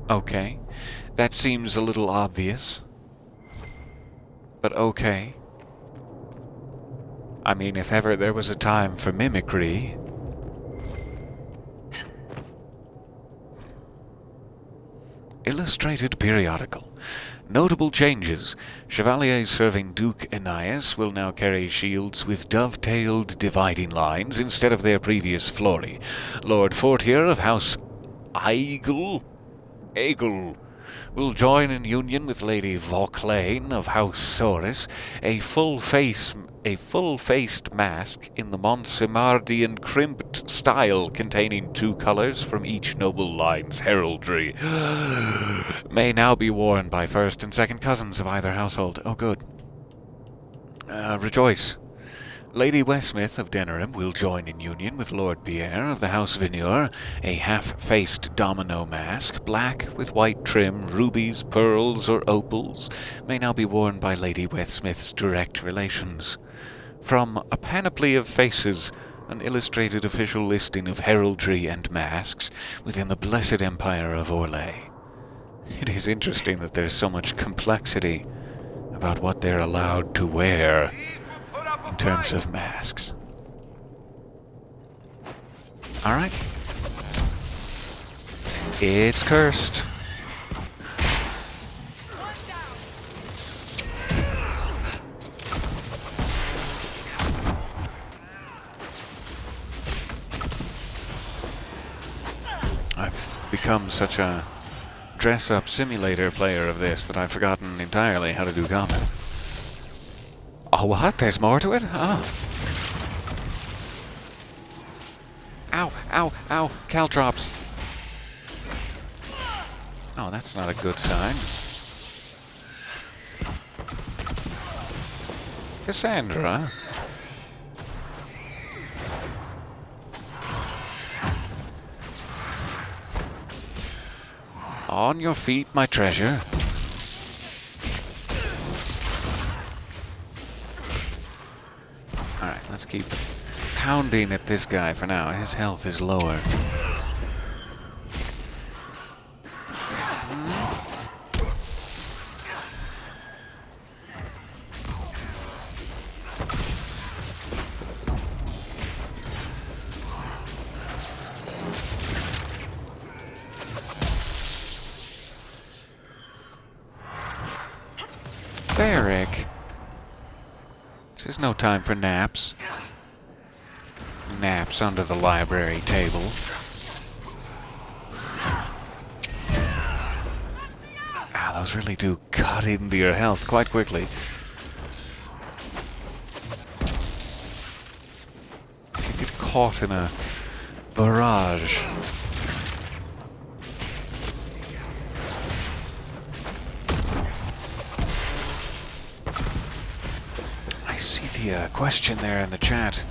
Okay. That seems a little obvious. But okay. I mean, if ever there was a time for mimicry... Illustrated periodical. Notable changes. Chevaliers serving Duke Aeneas will now carry shields with dovetailed dividing lines instead of their previous flory. Lord Fortier of House Aigul will join in union with Lady Vauclane of House Soris, a full-faced mask in the Montsemardian crimped style containing 2 colors from each noble line's heraldry. May now be worn by first and second cousins of either household. Oh, good. Rejoice. Lady Westmith of Denerim will join in union with Lord Pierre of the House Vinure, a half-faced domino mask, black with white trim, rubies, pearls, or opals, may now be worn by Lady Westmith's direct relations. From A Panoply of Faces, an illustrated official listing of heraldry and masks within the blessed empire of Orlais. It is interesting that there's so much complexity about what they're allowed to wear in terms of masks. Alright. It's cursed. I've become such a dress-up simulator player of this that I've forgotten entirely how to do combat. Oh, what? There's more to it? Oh. Ow, ow, ow. Caltrops. Oh, that's not a good sign. Cassandra? On your feet, my treasure. Alright, let's keep pounding at this guy for now. His health is lower. Barrick. This is no time for naps. Naps under the library table. Ah, those really do cut into your health quite quickly. You get caught in a barrage. I see the question there in the chat.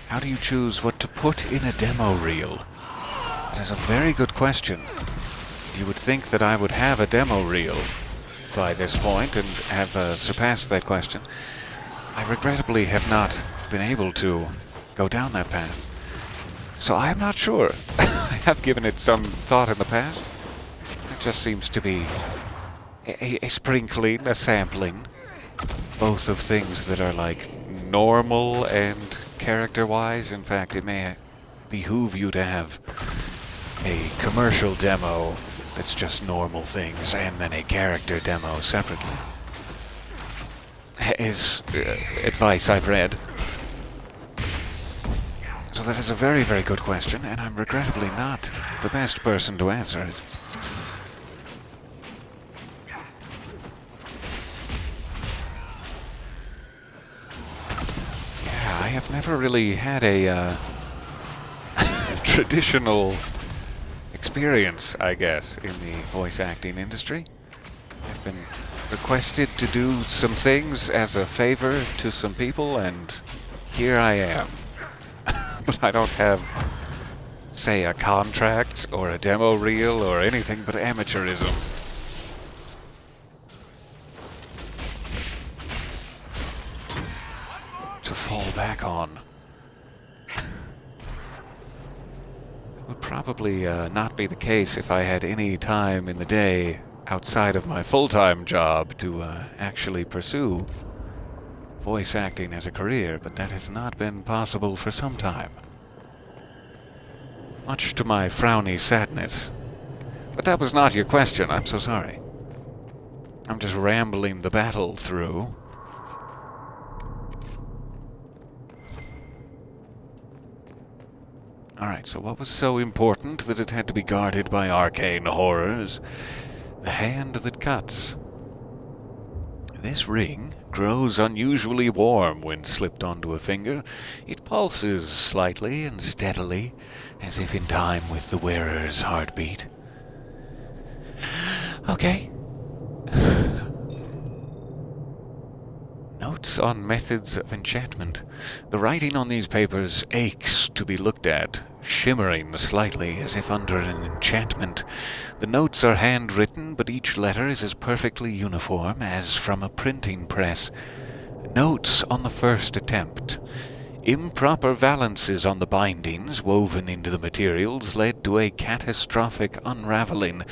How do you choose what to put in a demo reel? That is a very good question. You would think that I would have a demo reel by this point and have surpassed that question. I regrettably have not been able to go down that path. So I am not sure. I have given it some thought in the past. It just seems to be a sprinkling, a sampling. Both of things that are like normal and character-wise. In fact, it may behoove you to have a commercial demo that's just normal things and then a character demo separately. Is advice I've read. So that is a very, very good question, and I'm regrettably not the best person to answer it. I have never really had a traditional experience, I guess, in the voice acting industry. I've been requested to do some things as a favor to some people, and here I am. But I don't have, say, a contract or a demo reel or anything but amateurism. To fall back on. It would probably not be the case if I had any time in the day outside of my full-time job to actually pursue voice acting as a career, but that has not been possible for some time. Much to my frowny sadness. But that was not your question, I'm so sorry. I'm just rambling the battle through. Alright, so what was so important that it had to be guarded by arcane horrors? The hand that cuts. This ring grows unusually warm when slipped onto a finger. It pulses slightly and steadily, as if in time with the wearer's heartbeat. Okay. Notes on methods of enchantment. The writing on these papers aches to be looked at, shimmering slightly as if under an enchantment. The notes are handwritten, but each letter is as perfectly uniform as from a printing press. Notes on the first attempt. Improper valances on the bindings woven into the materials led to a catastrophic unraveling.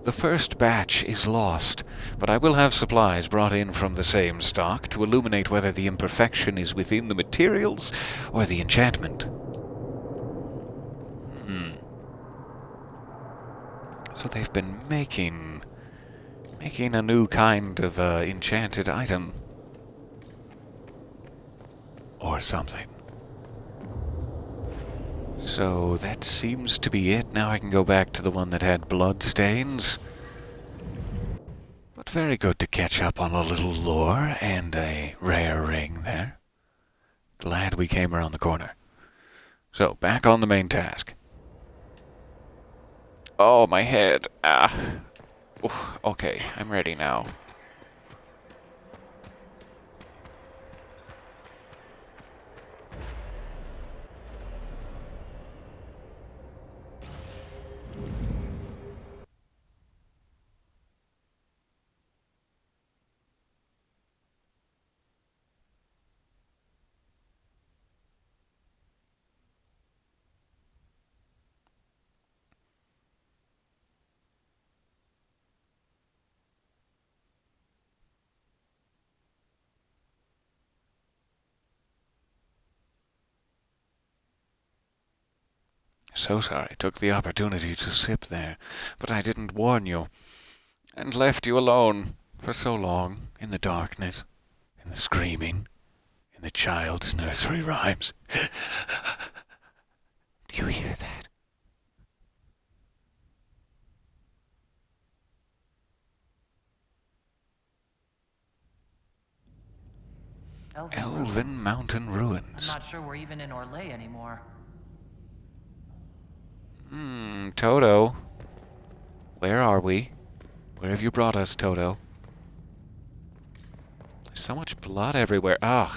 The first batch is lost, but I will have supplies brought in from the same stock to illuminate whether the imperfection is within the materials or the enchantment. So they've been making a new kind of enchanted item. Or something. So that seems to be it. Now I can go back to the one that had blood stains. But very good to catch up on a little lore and a rare ring there. Glad we came around the corner. So, back on the main task. Oh, my head. Okay, I'm ready now. So sorry. Took the opportunity to sip there, but I didn't warn you, and left you alone for so long in the darkness, in the screaming, in the child's nursery rhymes. Do you hear that? Elven Mountain I'm Ruins. not sure we're even in Orlais anymore. Toto. Where are we? Where have you brought us, Toto? There's so much blood everywhere. Ugh.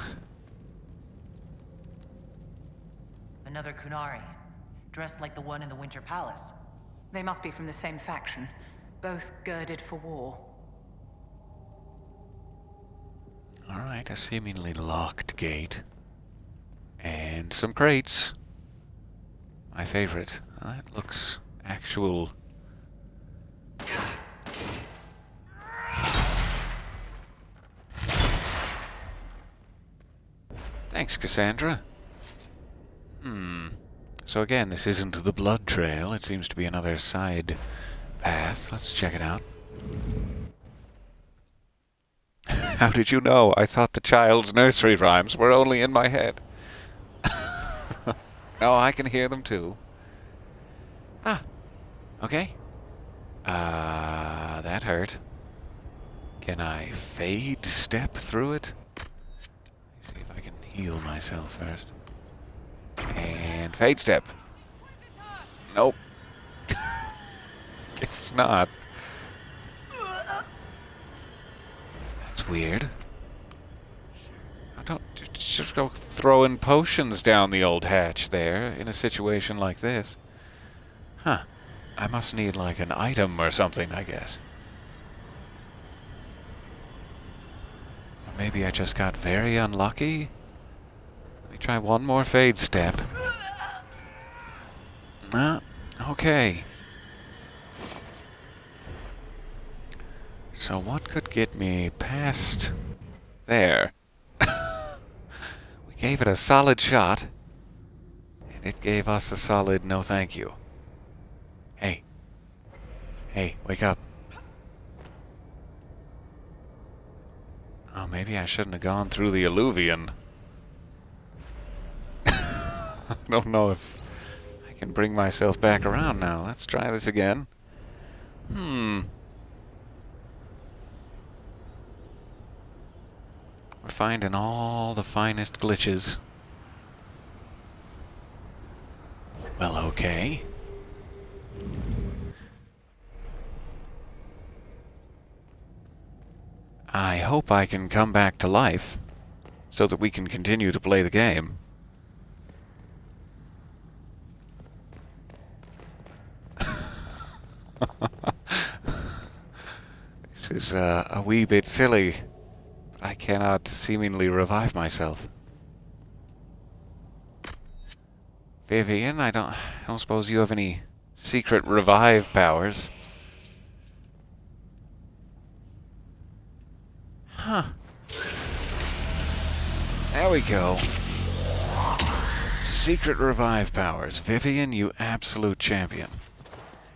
Another Kunari, dressed like the one in the Winter Palace. They must be from the same faction, both girded for war. Alright, a seemingly locked gate. And some crates. My favorite. That looks actual. Thanks, Cassandra. So again, this isn't the blood trail. It seems to be another side path. Let's check it out. How did you know? I thought the child's nursery rhymes were only in my head. No, I can hear them too. Ah. Okay. That hurt. Can I fade step through it? Let me see if I can heal myself first. And fade step. Nope. It's not. That's weird. I don't just go throwing potions down the old hatch there in a situation like this. Huh. I must need like an item or something, I guess. Or maybe I just got very unlucky. Let me try one more fade step. Okay. So what could get me past there? We gave it a solid shot, and it gave us a solid no thank you. Hey. Hey, wake up. Oh, maybe I shouldn't have gone through the alluvion. I don't know if I can bring myself back around now. Let's try this again. We're finding all the finest glitches. Well, okay. I hope I can come back to life so that we can continue to play the game. This is a wee bit silly, but I cannot seemingly revive myself. Vivian, I don't suppose you have any secret revive powers. Huh. There we go. Secret revive powers. Vivian, you absolute champion.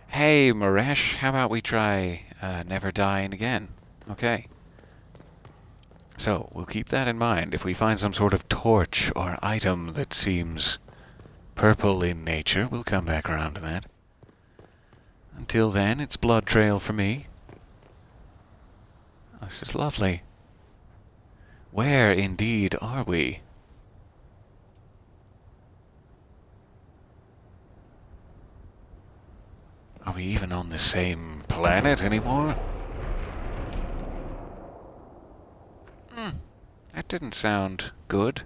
Hey, Maresh, how about we try never dying again? Okay. So, we'll keep that in mind. If we find some sort of torch or item that seems purple in nature, we'll come back around to that. Until then, it's blood trail for me. This is lovely. Where, indeed, are we? Are we even on the same planet anymore? That didn't sound good.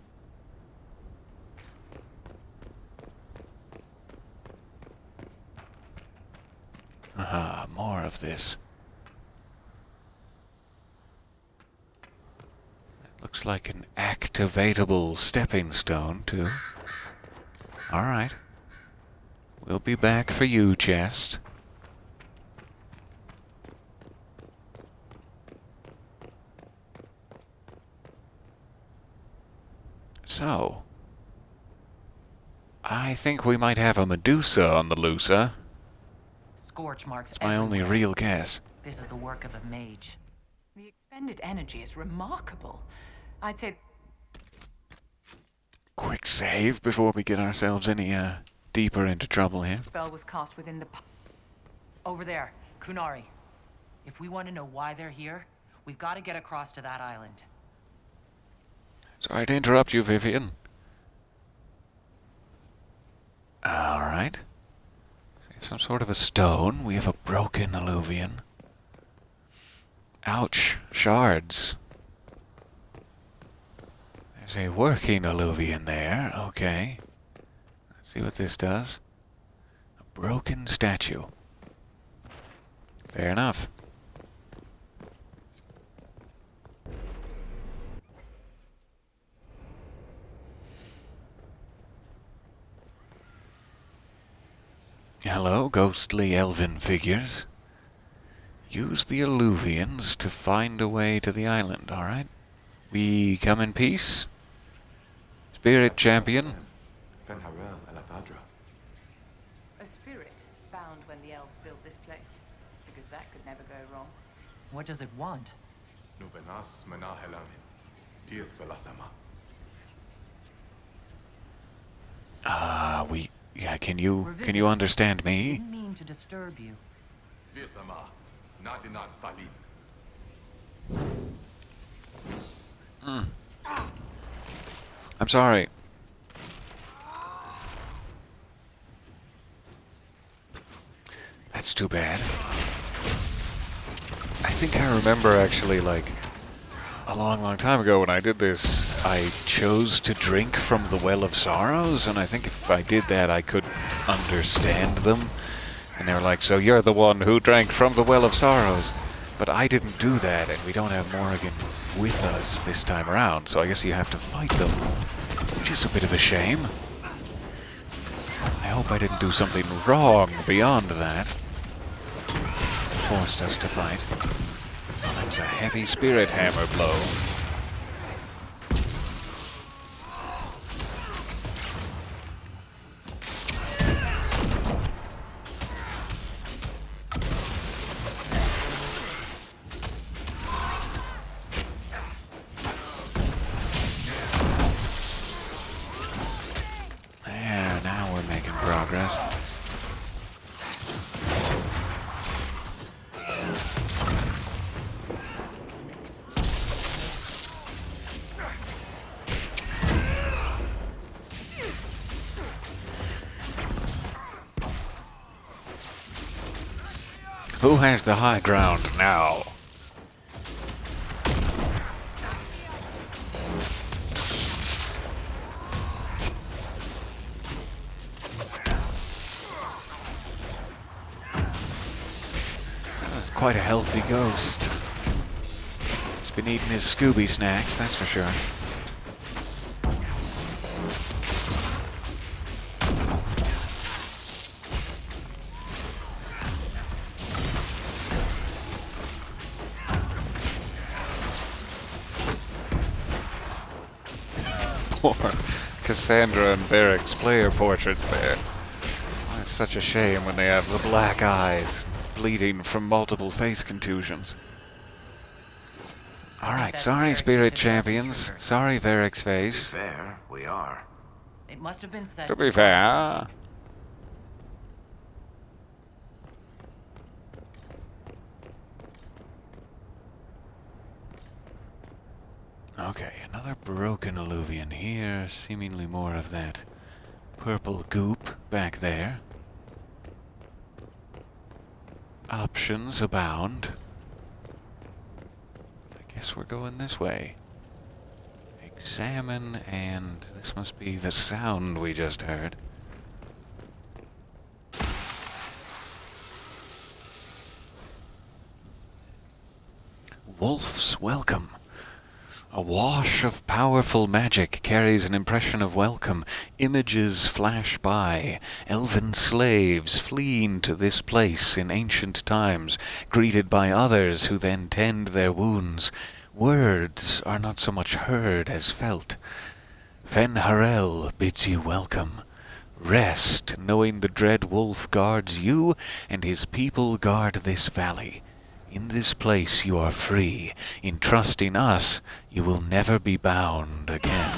Aha, more of this. That looks like an activatable stepping stone, too. Alright. We'll be back for you, chest. So, I think we might have a Medusa on the loose, huh? Scorch marks It's my only everywhere. real guess. This is the work of a mage. The expended energy is remarkable. I'd say Quick save before we get ourselves any deeper into trouble here. the spell was cast within the... Over there, Kunari. If we want to know why they're here, we've got to get across to that island. Sorry to interrupt you, Vivian. Alright. Some sort of a stone. We have a broken alluvian. Ouch. Shards. There's a working alluvian there. Okay. Let's see what this does. A broken statue. Fair enough. Hello, ghostly elven figures. Use the alluvians to find a way to the island, alright? We come in peace? Spirit champion? A spirit bound when the elves built this place. Because that could never go wrong. What does it want? Yeah, can you understand me? Didn't mean to disturb you. I'm sorry. That's too bad. I think I remember actually, like, a long time ago when I did this, I chose to drink from the Well of Sorrows, and I think if I did that, I could understand them. And they were like, so you're the one who drank from the Well of Sorrows. But I didn't do that, and we don't have Morrigan with us this time around, so I guess you have to fight them, which is a bit of a shame. I hope I didn't do something wrong beyond that. Forced us to fight. Well, that was a heavy spirit hammer blow. There, now we're making progress. Who has the high ground now? That's quite a healthy ghost. He's been eating his Scooby snacks, that's for sure. Poor Cassandra and Varric's player portraits there. Oh, it's such a shame when they have the black eyes bleeding from multiple face contusions. Alright, sorry, Spirit Champions. Sorry, Varric's face. Fair, we are. It must have been said. To be fair. Okay, another broken alluvian here, seemingly more of that purple goop back there. Options abound. I guess we're going this way. Examine, and this must be the sound we just heard. Wolf's Welcome. A wash of powerful magic carries an impression of welcome. Images flash by. Elven slaves fleeing to this place in ancient times, greeted by others who then tend their wounds. Words are not so much heard as felt. Fen Harel bids you welcome. Rest, knowing the dread wolf guards you, and his people guard this valley. In this place you are free. In trusting us, you will never be bound again.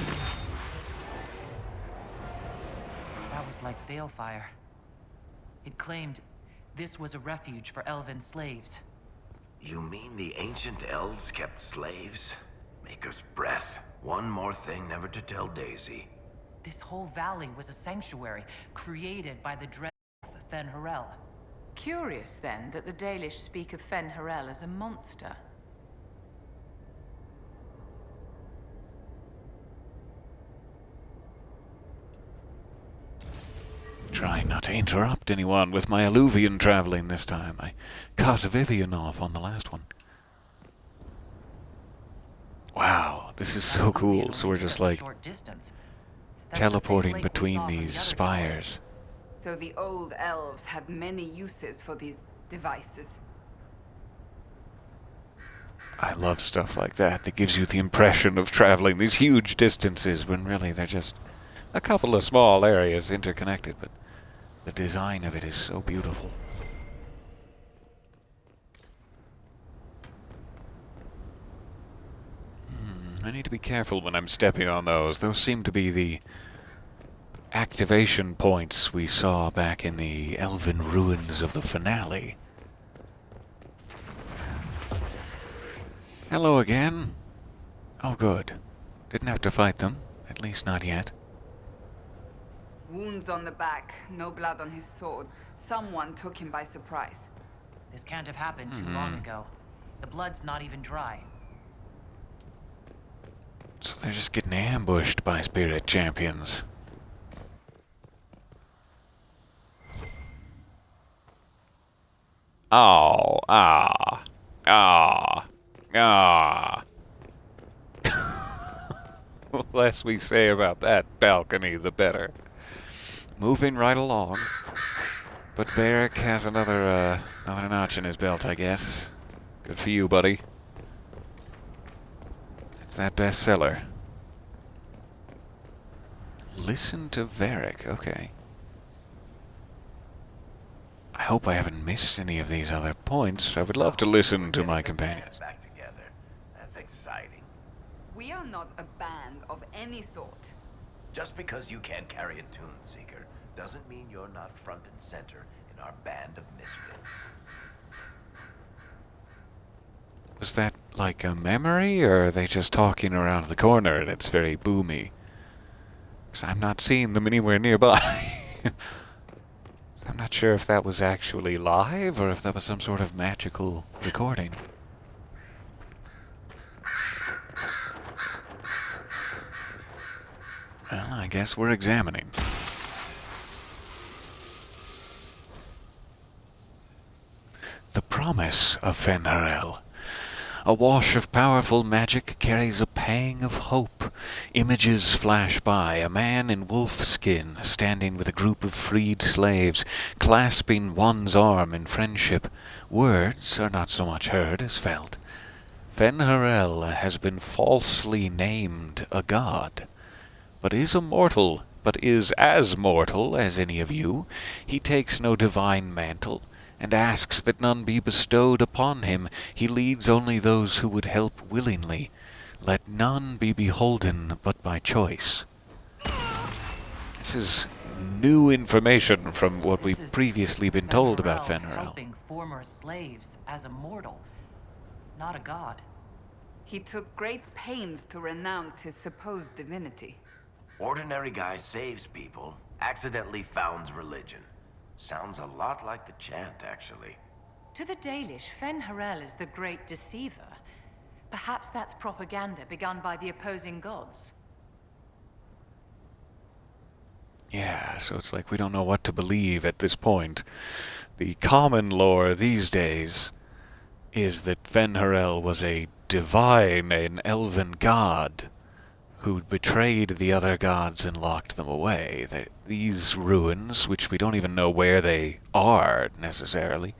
That was like Balefire. It claimed this was a refuge for elven slaves. You mean the ancient elves kept slaves? Maker's breath. One more thing never to tell Daisy. This whole valley was a sanctuary created by the dread Fen Harel. Curious, then, that the Dalish speak of Fen Harel as a monster. Trying not to interrupt anyone with my Alluvian traveling this time. I cut Vivian off on the last one. Wow, this is so cool. So we're just like teleporting between these spires. So the old elves had many uses for these devices. I love stuff like that. That gives you the impression of traveling these huge distances when really they're just a couple of small areas interconnected, but the design of it is so beautiful. I need to be careful when I'm stepping on those. Those seem to be the activation points we saw back in the elven ruins of the finale. Hello again. Oh, good. Didn't have to fight them. At least not yet. Wounds on the back, no blood on his sword. Someone took him by surprise. This can't have happened too long ago. The blood's not even dry. So they're just getting ambushed by spirit champions. Oh, The less we say about that balcony, the better. Moving right along. But Varric has another notch in his belt, I guess. Good for you, buddy. It's that bestseller. Listen to Varric, okay. I hope I haven't missed any of these other points. I would love to listen to my companions. Back together. That's exciting. We are not a band of any sort. Just because you can't carry a tune, Seeker, doesn't mean you're not front and center in our band of misfits. Was that like a memory, or are they just talking around the corner and it's very boomy? Because I'm not seeing them anywhere nearby. I'm not sure if that was actually live or if that was some sort of magical recording. Well, I guess we're examining. The promise of Fen Harel. A wash of powerful magic carries a pang of hope. Images flash by, a man in wolf skin standing with a group of freed slaves, clasping one's arm in friendship. Words are not so much heard as felt. Fen Harel has been falsely named a god, but is as mortal as any of you. He takes no divine mantle, and asks that none be bestowed upon him. He leads only those who would help willingly. Let none be beholden but by choice. This is new information from what we've previously been told about Fen Harel. Helping former slaves as a mortal, not a god. He took great pains to renounce his supposed divinity. Ordinary guy saves people, accidentally founds religion. Sounds a lot like the chant, actually. To the Dalish, Fen Harel is the great deceiver. Perhaps that's propaganda begun by the opposing gods. Yeah, so it's like we don't know what to believe at this point. The common lore these days is that Fen Harel was a divine, an elven god, who betrayed the other gods and locked them away. These ruins, which we don't even know where they are necessarily.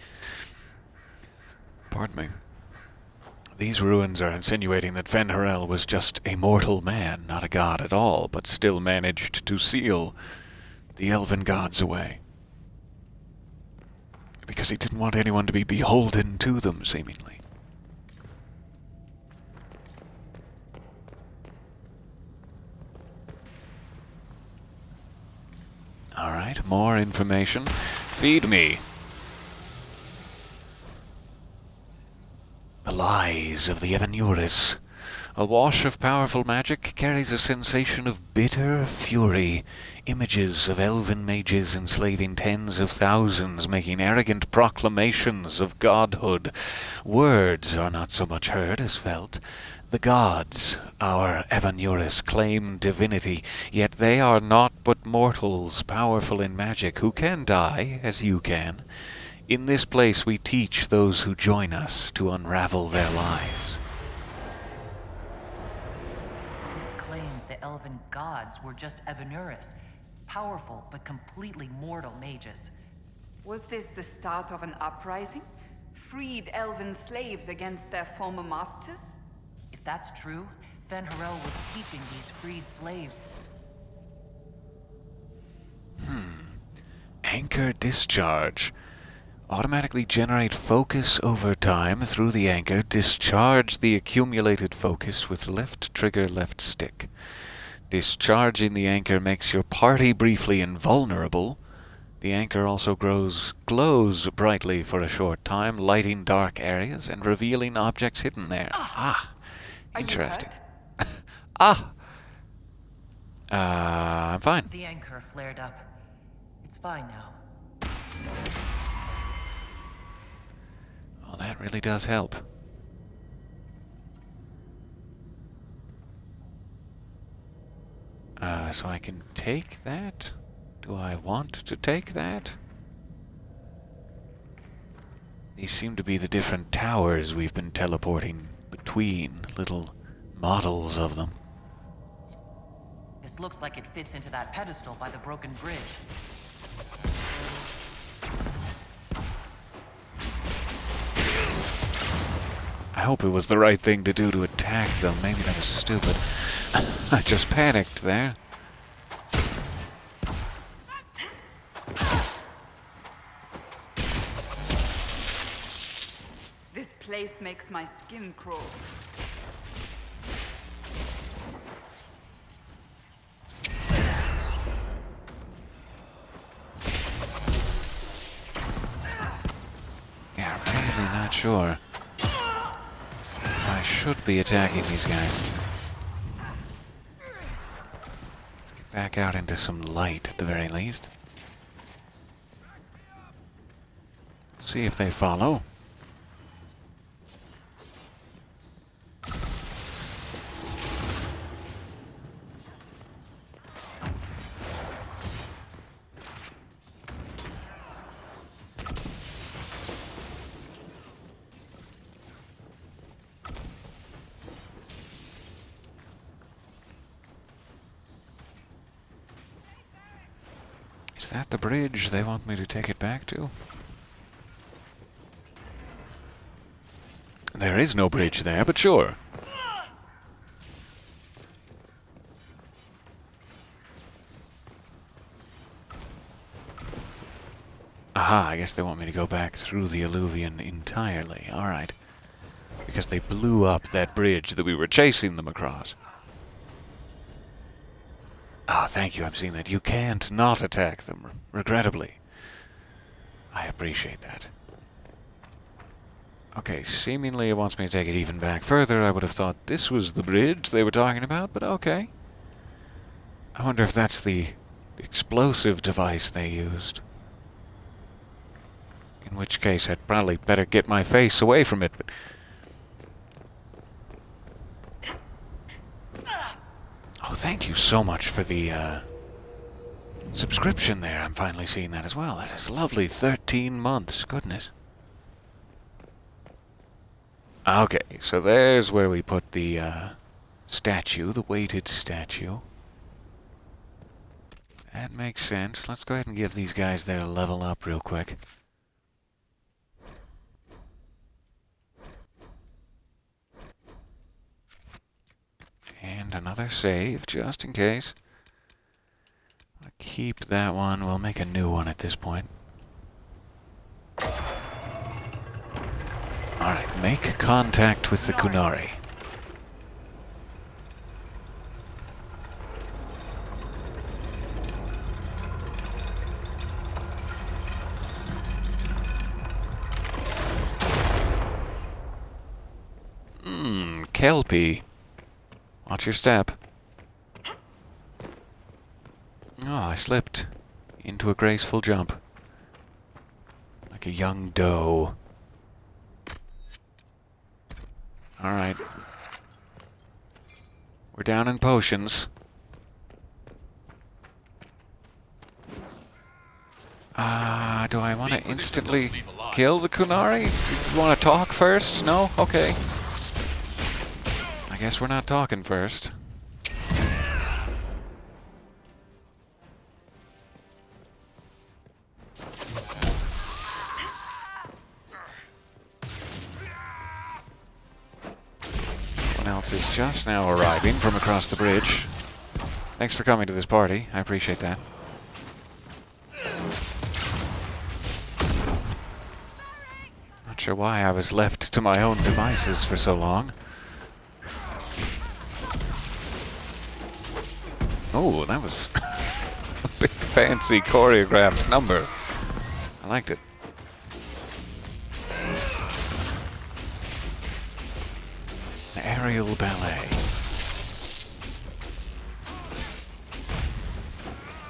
Pardon me. These ruins are insinuating that Fen Harel was just a mortal man, not a god at all, but still managed to seal the elven gods away. Because he didn't want anyone to be beholden to them, seemingly. Alright, more information. Feed me. The lies of the Evanuris. A wash of powerful magic carries a sensation of bitter fury. Images of elven mages enslaving tens of thousands, making arrogant proclamations of godhood. Words are not so much heard as felt. The gods, our Evanuris, claim divinity, yet they are naught but mortals, powerful in magic, who can die, as you can. In this place we teach those who join us to unravel their lies. This claims the elven gods were just Evanuris, powerful but completely mortal mages. Was this the start of an uprising? Freed elven slaves against their former masters? If that's true, Fen Harel was teaching these freed slaves. Anchor discharge. Automatically generate focus over time through the anchor. Discharge the accumulated focus with left trigger, left stick. Discharging the anchor makes your party briefly invulnerable. The anchor also glows brightly for a short time, lighting dark areas and revealing objects hidden there. Interesting. I'm fine. The anchor flared up. It's fine now. Well, that really does help. So I can take that? Do I want to take that? These seem to be the different towers we've been teleporting between, little models of them. This looks like it fits into that pedestal by the broken bridge. I hope it was the right thing to do to attack them. Maybe that was stupid. I just panicked there. This place makes my skin crawl. Yeah, really not sure. I should be attacking these guys. Get back out into some light at the very least. See if they follow. Is that the bridge they want me to take it back to? There is no bridge there, but sure. Aha, I guess they want me to go back through the Alluvion entirely. Alright. Because they blew up that bridge that we were chasing them across. Ah, thank you, I'm seeing that. You can't not attack them, regrettably. I appreciate that. Okay, seemingly it wants me to take it even back further. I would have thought this was the bridge they were talking about, but okay. I wonder if that's the explosive device they used. In which case, I'd probably better get my face away from it. But oh, thank you so much for the subscription there. I'm finally seeing that as well. That is lovely. 13 months. Goodness. Okay, so there's where we put the statue, the weighted statue. That makes sense. Let's go ahead and give these guys their level up real quick. And another save, just in case. keep that one. We'll make a new one at this point. Alright, make contact with the Kunari. Kelpie. Watch your step. Oh, I slipped into a graceful jump. Like a young doe. Alright. We're down in potions. Do I want to instantly kill the Kunari? Do you want to talk first? No? Okay. I guess we're not talking first. Someone else is just now arriving from across the bridge. Thanks for coming to this party. I appreciate that. Not sure why I was left to my own devices for so long. Oh, that was a big fancy choreographed number. I liked it. An aerial ballet.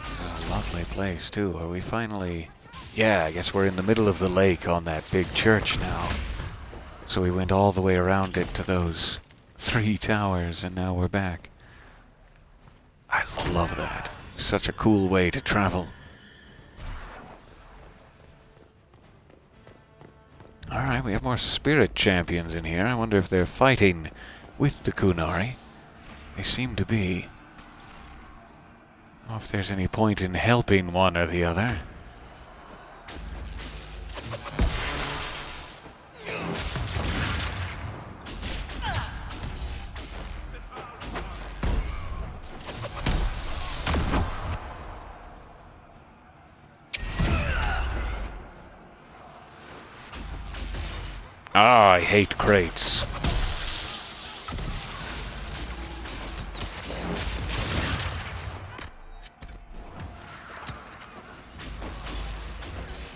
This is a lovely place too. Are we finally... Yeah, I guess we're in the middle of the lake on that big church now. So we went all the way around it to those 3 towers and now we're back. I love that. Such a cool way to travel. Alright, we have more spirit champions in here. I wonder if they're fighting with the Kunari. They seem to be. I don't know if there's any point in helping one or the other. Ah, I hate crates.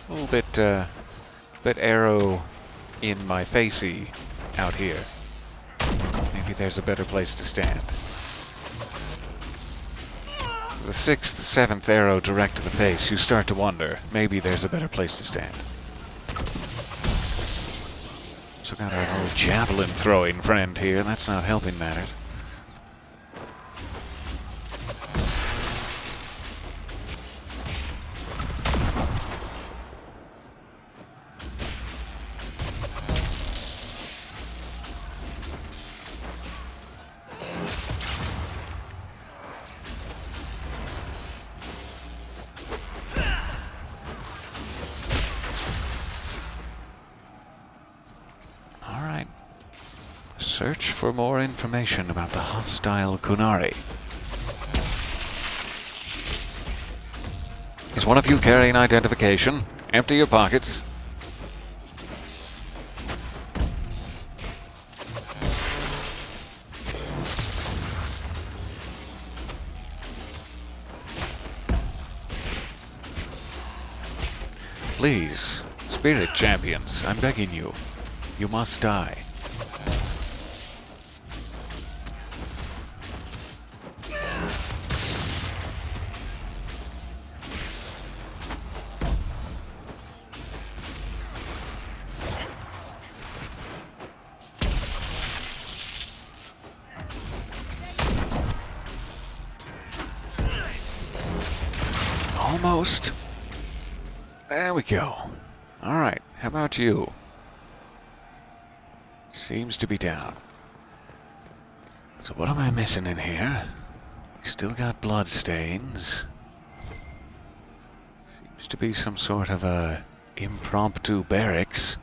A little bit arrow in my facey out here. Maybe there's a better place to stand. So the 6th, 7th arrow direct to the face, you start to wonder, maybe there's a better place to stand. So got our little javelin throwing friend here. That's not helping matters. Search for more information about the hostile Kunari. Is one of you carrying identification? Empty your pockets. Please, spirit champions, I'm begging you. You must die. Almost. There we go. Alright, how about you? Seems to be down. So what am I missing in here? Still got blood stains. Seems to be some sort of a impromptu barracks.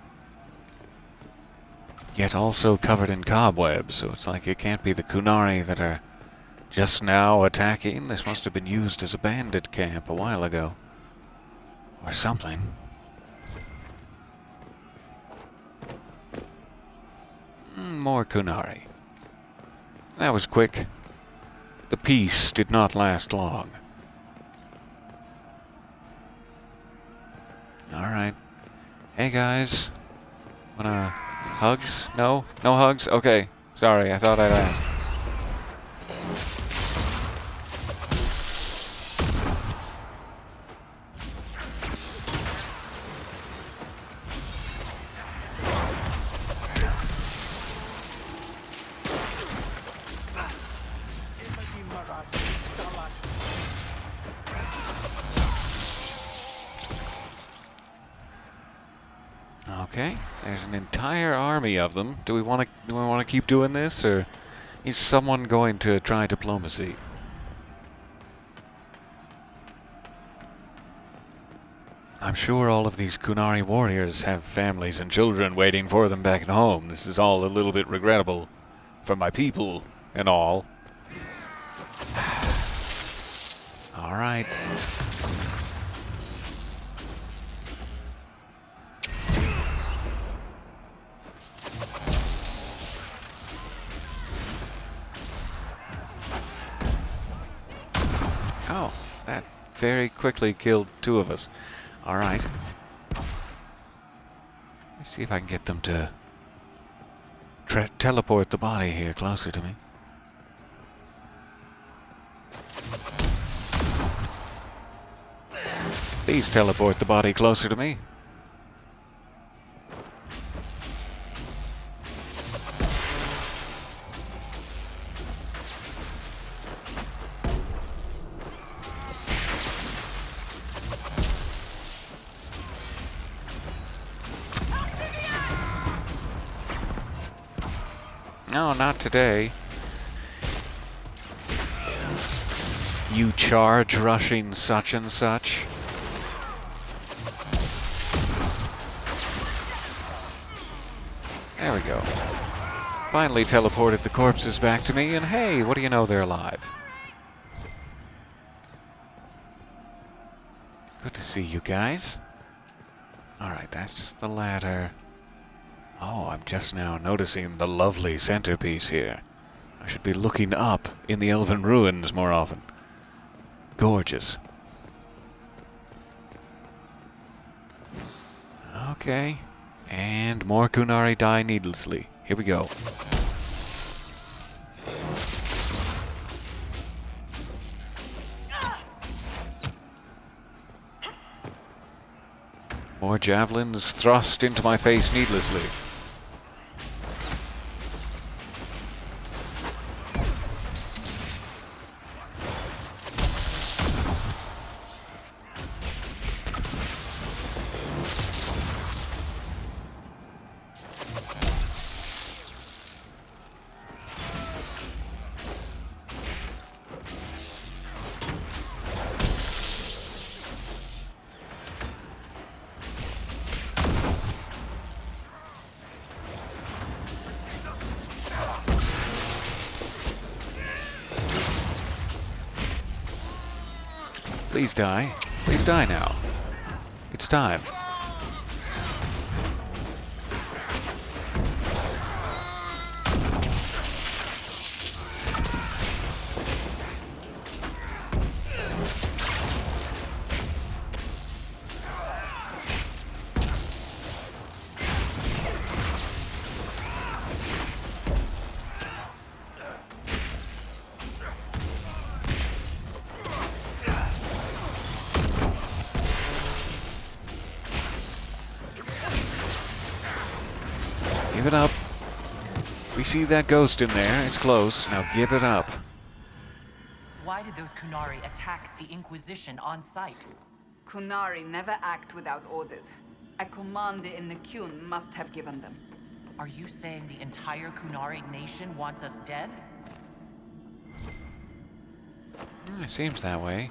Yet also covered in cobwebs, so it's like it can't be the Kunari that are just now attacking. This must have been used as a bandit camp a while ago. Or something. More Kunari. That was quick. The peace did not last long. Alright. Hey guys. Wanna hugs? No? No hugs? Okay. Sorry, I thought I'd ask. Okay, there's an entire army of them. Do we want to keep doing this, or is someone going to try diplomacy? I'm sure all of these Kunari warriors have families and children waiting for them back at home. This is all a little bit regrettable for my people and all. All right. Oh, that very quickly killed two of us. All right. Let's see if I can get them to teleport the body here closer to me. Please teleport the body closer to me. No, not today. You charge rushing such and such. There we go. Finally teleported the corpses back to me, and hey, what do you know, they're alive. Good to see you guys. Alright, that's just the ladder. Oh, I'm just now noticing the lovely centerpiece here. I should be looking up in the Elven Ruins more often. Gorgeous. Okay. And more Kunari die needlessly. Here we go. More javelins thrust into my face needlessly. Please die. Please die now. It's time. Give it up. We see that ghost in there. It's close. Now give it up. Why did those Kunari attack the Inquisition on sight? Kunari never act without orders. A commander in the Qun must have given them. Are you saying the entire Kunari nation wants us dead? It seems that way.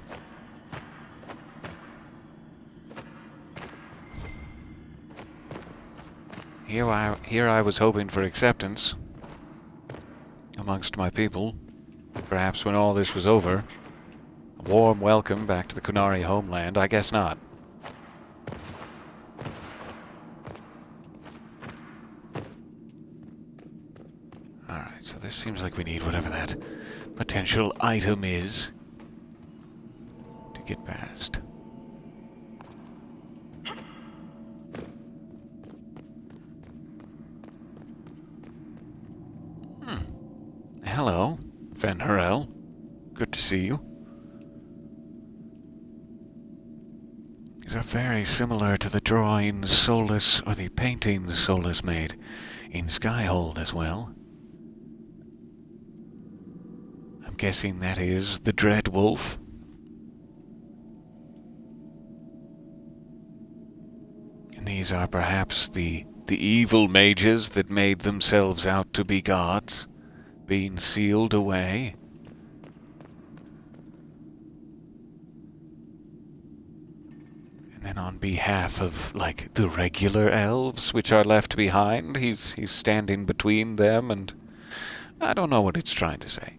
Here I was hoping for acceptance amongst my people. Perhaps when all this was over, a warm welcome back to the Kunari homeland. I guess not. Alright, so this seems like we need whatever that potential item is to get past. Hello, Fenharel. Good to see you. These are very similar to the drawings Solus, or the paintings Solus made in Skyhold as well. I'm guessing that is the Dread Wolf. And these are perhaps the evil mages that made themselves out to be gods, being sealed away. And then on behalf of, like, the regular elves which are left behind, he's standing between them, and I don't know what it's trying to say.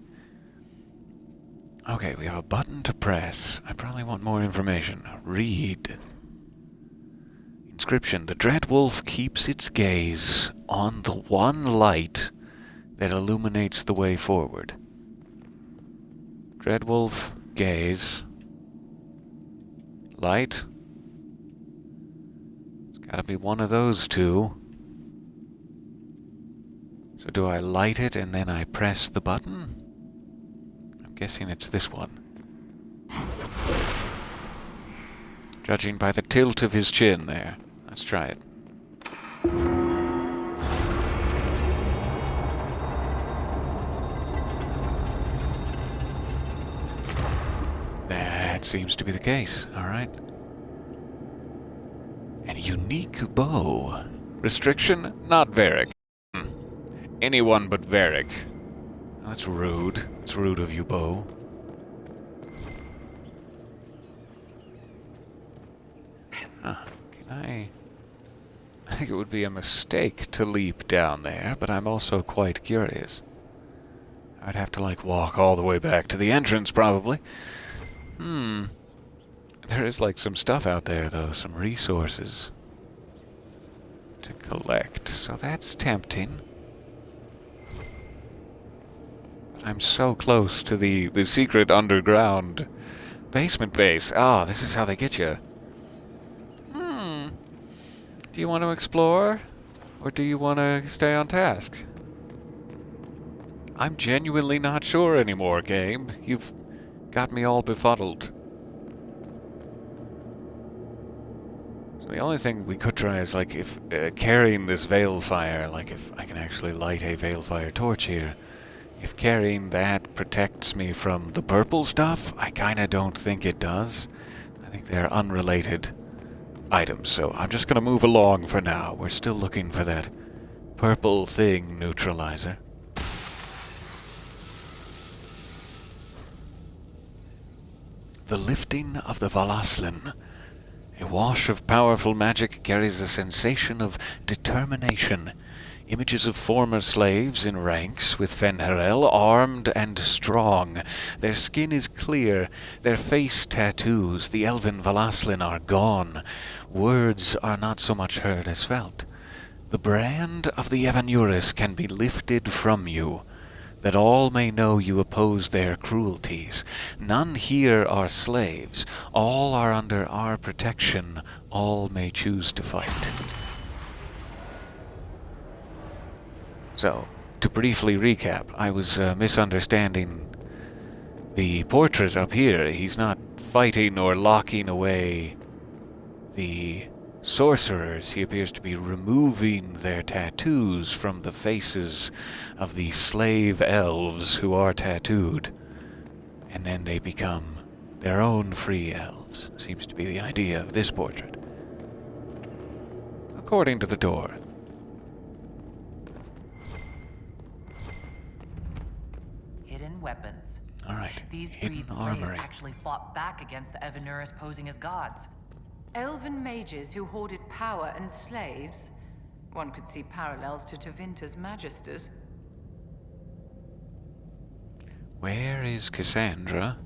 Okay, we have a button to press. I probably want more information. Read. Inscription: the Dread Wolf keeps its gaze on the one light that illuminates the way forward. Dread Wolf, gaze. Light. It's gotta be one of those two. So do I light it and then I press the button? I'm guessing it's this one. Judging by the tilt of his chin there. Let's try it. That seems to be the case. Alright. And a unique bow. Restriction? Not Varric. Anyone but Varric. That's rude. That's rude of you, bow. Huh. Can I think it would be a mistake to leap down there, but I'm also quite curious. I'd have to, like, walk all the way back to the entrance, probably. There is, like, some stuff out there, though. Some resources to collect. So that's tempting. But I'm so close to the secret underground basement base. Ah, this is how they get you. Do you want to explore? Or do you want to stay on task? I'm genuinely not sure anymore, game. You've got me all befuddled. So the only thing we could try is, like, if carrying this veil fire, like if I can actually light a veil fire torch here, if carrying that protects me from the purple stuff, I kinda don't think it does. I think they're unrelated items, so I'm just gonna move along for now. We're still looking for that purple thing neutralizer. The lifting of the Valaslin. A wash of powerful magic carries a sensation of determination. Images of former slaves in ranks with Fenharel, armed and strong. Their skin is clear, their face tattoos, the elven Valaslin are gone. Words are not so much heard as felt. The brand of the Evanuris can be lifted from you, that all may know you oppose their cruelties. None here are slaves. All are under our protection. All may choose to fight. So, to briefly recap, I was misunderstanding the portrait up here. He's not fighting or locking away the sorcerers. He appears to be removing their tattoos from the faces of the slave elves who are tattooed. And then they become their own free elves. Seems to be the idea of this portrait. According to the door. Hidden weapons. Alright, These hidden breed slaves armory. actually fought back against the Evanuris posing as gods. Elven mages who hoarded power and slaves? One could see parallels to Tevinter's magisters. Where is Cassandra?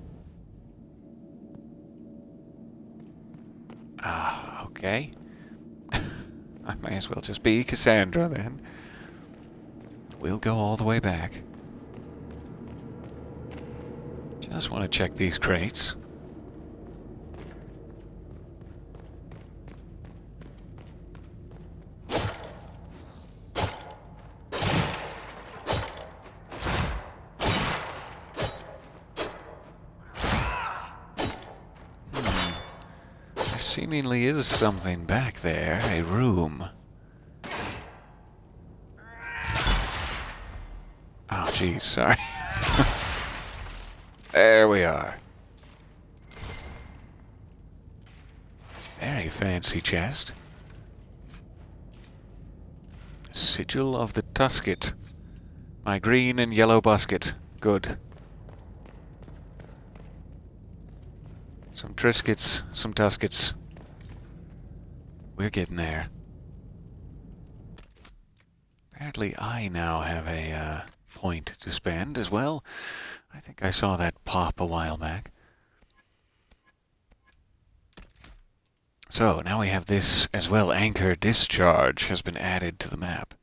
Ah, okay. I may as well just be Cassandra then. We'll go all the way back. Just want to check these crates. There seemingly is something back there, a room. Oh, geez, sorry. There we are. Very fancy chest. Sigil of the Tusket. My green and yellow busket. Good. Some Triskets, some Tuskets. We're getting there. Apparently I now have a point to spend as well. I think I saw that pop a while back. So, now we have this as well. Anchor Discharge has been added to the map.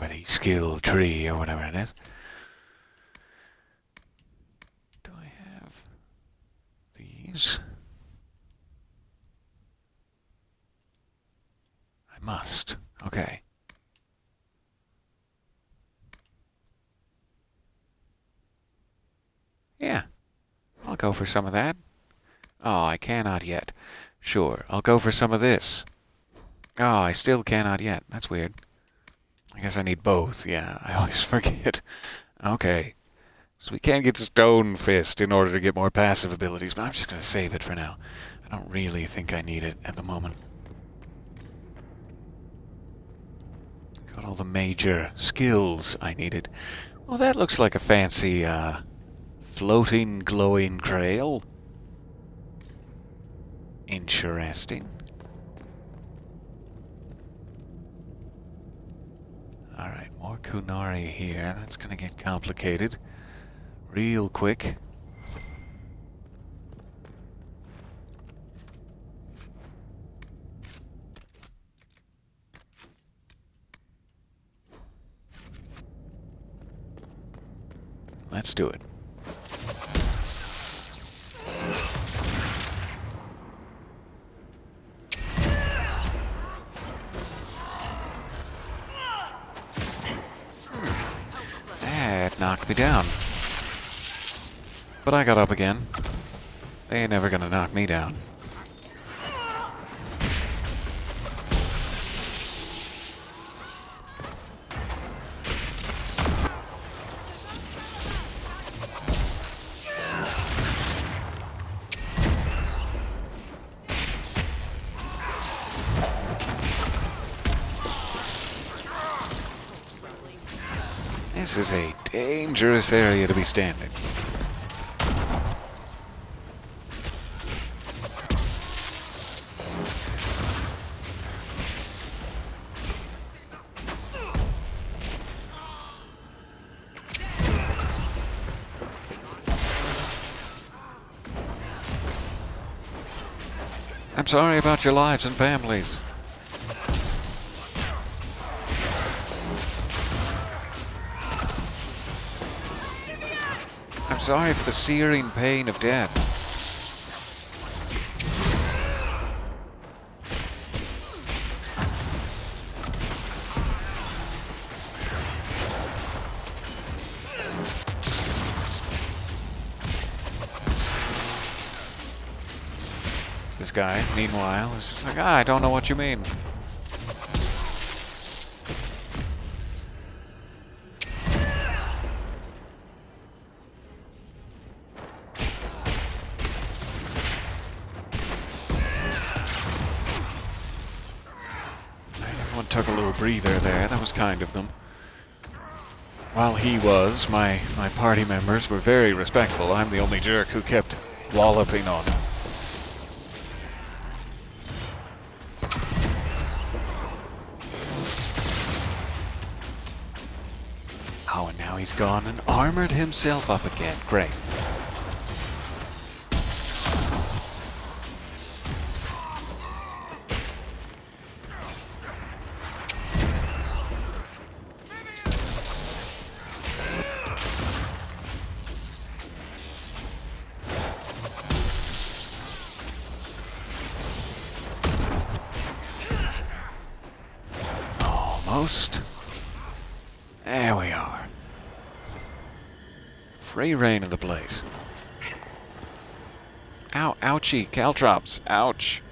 Or the skill tree, or whatever it is. Do I have these? I must. Okay. Yeah, I'll go for some of that. Oh, I cannot yet. Sure, I'll go for some of this. Oh, I still cannot yet. That's weird. I guess I need both. Yeah, I always forget. Okay. So we can get Stone Fist in order to get more passive abilities, but I'm just going to save it for now. I don't really think I need it at the moment. Got all the major skills I needed. Well, that looks like a fancy, floating, glowing grail. Interesting. Alright, more Kunari here. That's gonna get complicated real quick. Let's do it. That knocked me down. But I got up again. They ain't never gonna knock me down. This is a dangerous area to be standing. I'm sorry about your lives and families. I'm sorry for the searing pain of death. This guy, meanwhile, is just like, I don't know what you mean. Everyone took a little breather there. That was kind of them. While he was, my party members were very respectful. I'm the only jerk who kept walloping on him. Oh, and now he's gone and armored himself up again. Great. Almost. There we are. Free reign of the place. Ow, ouchie, caltrops, ouch.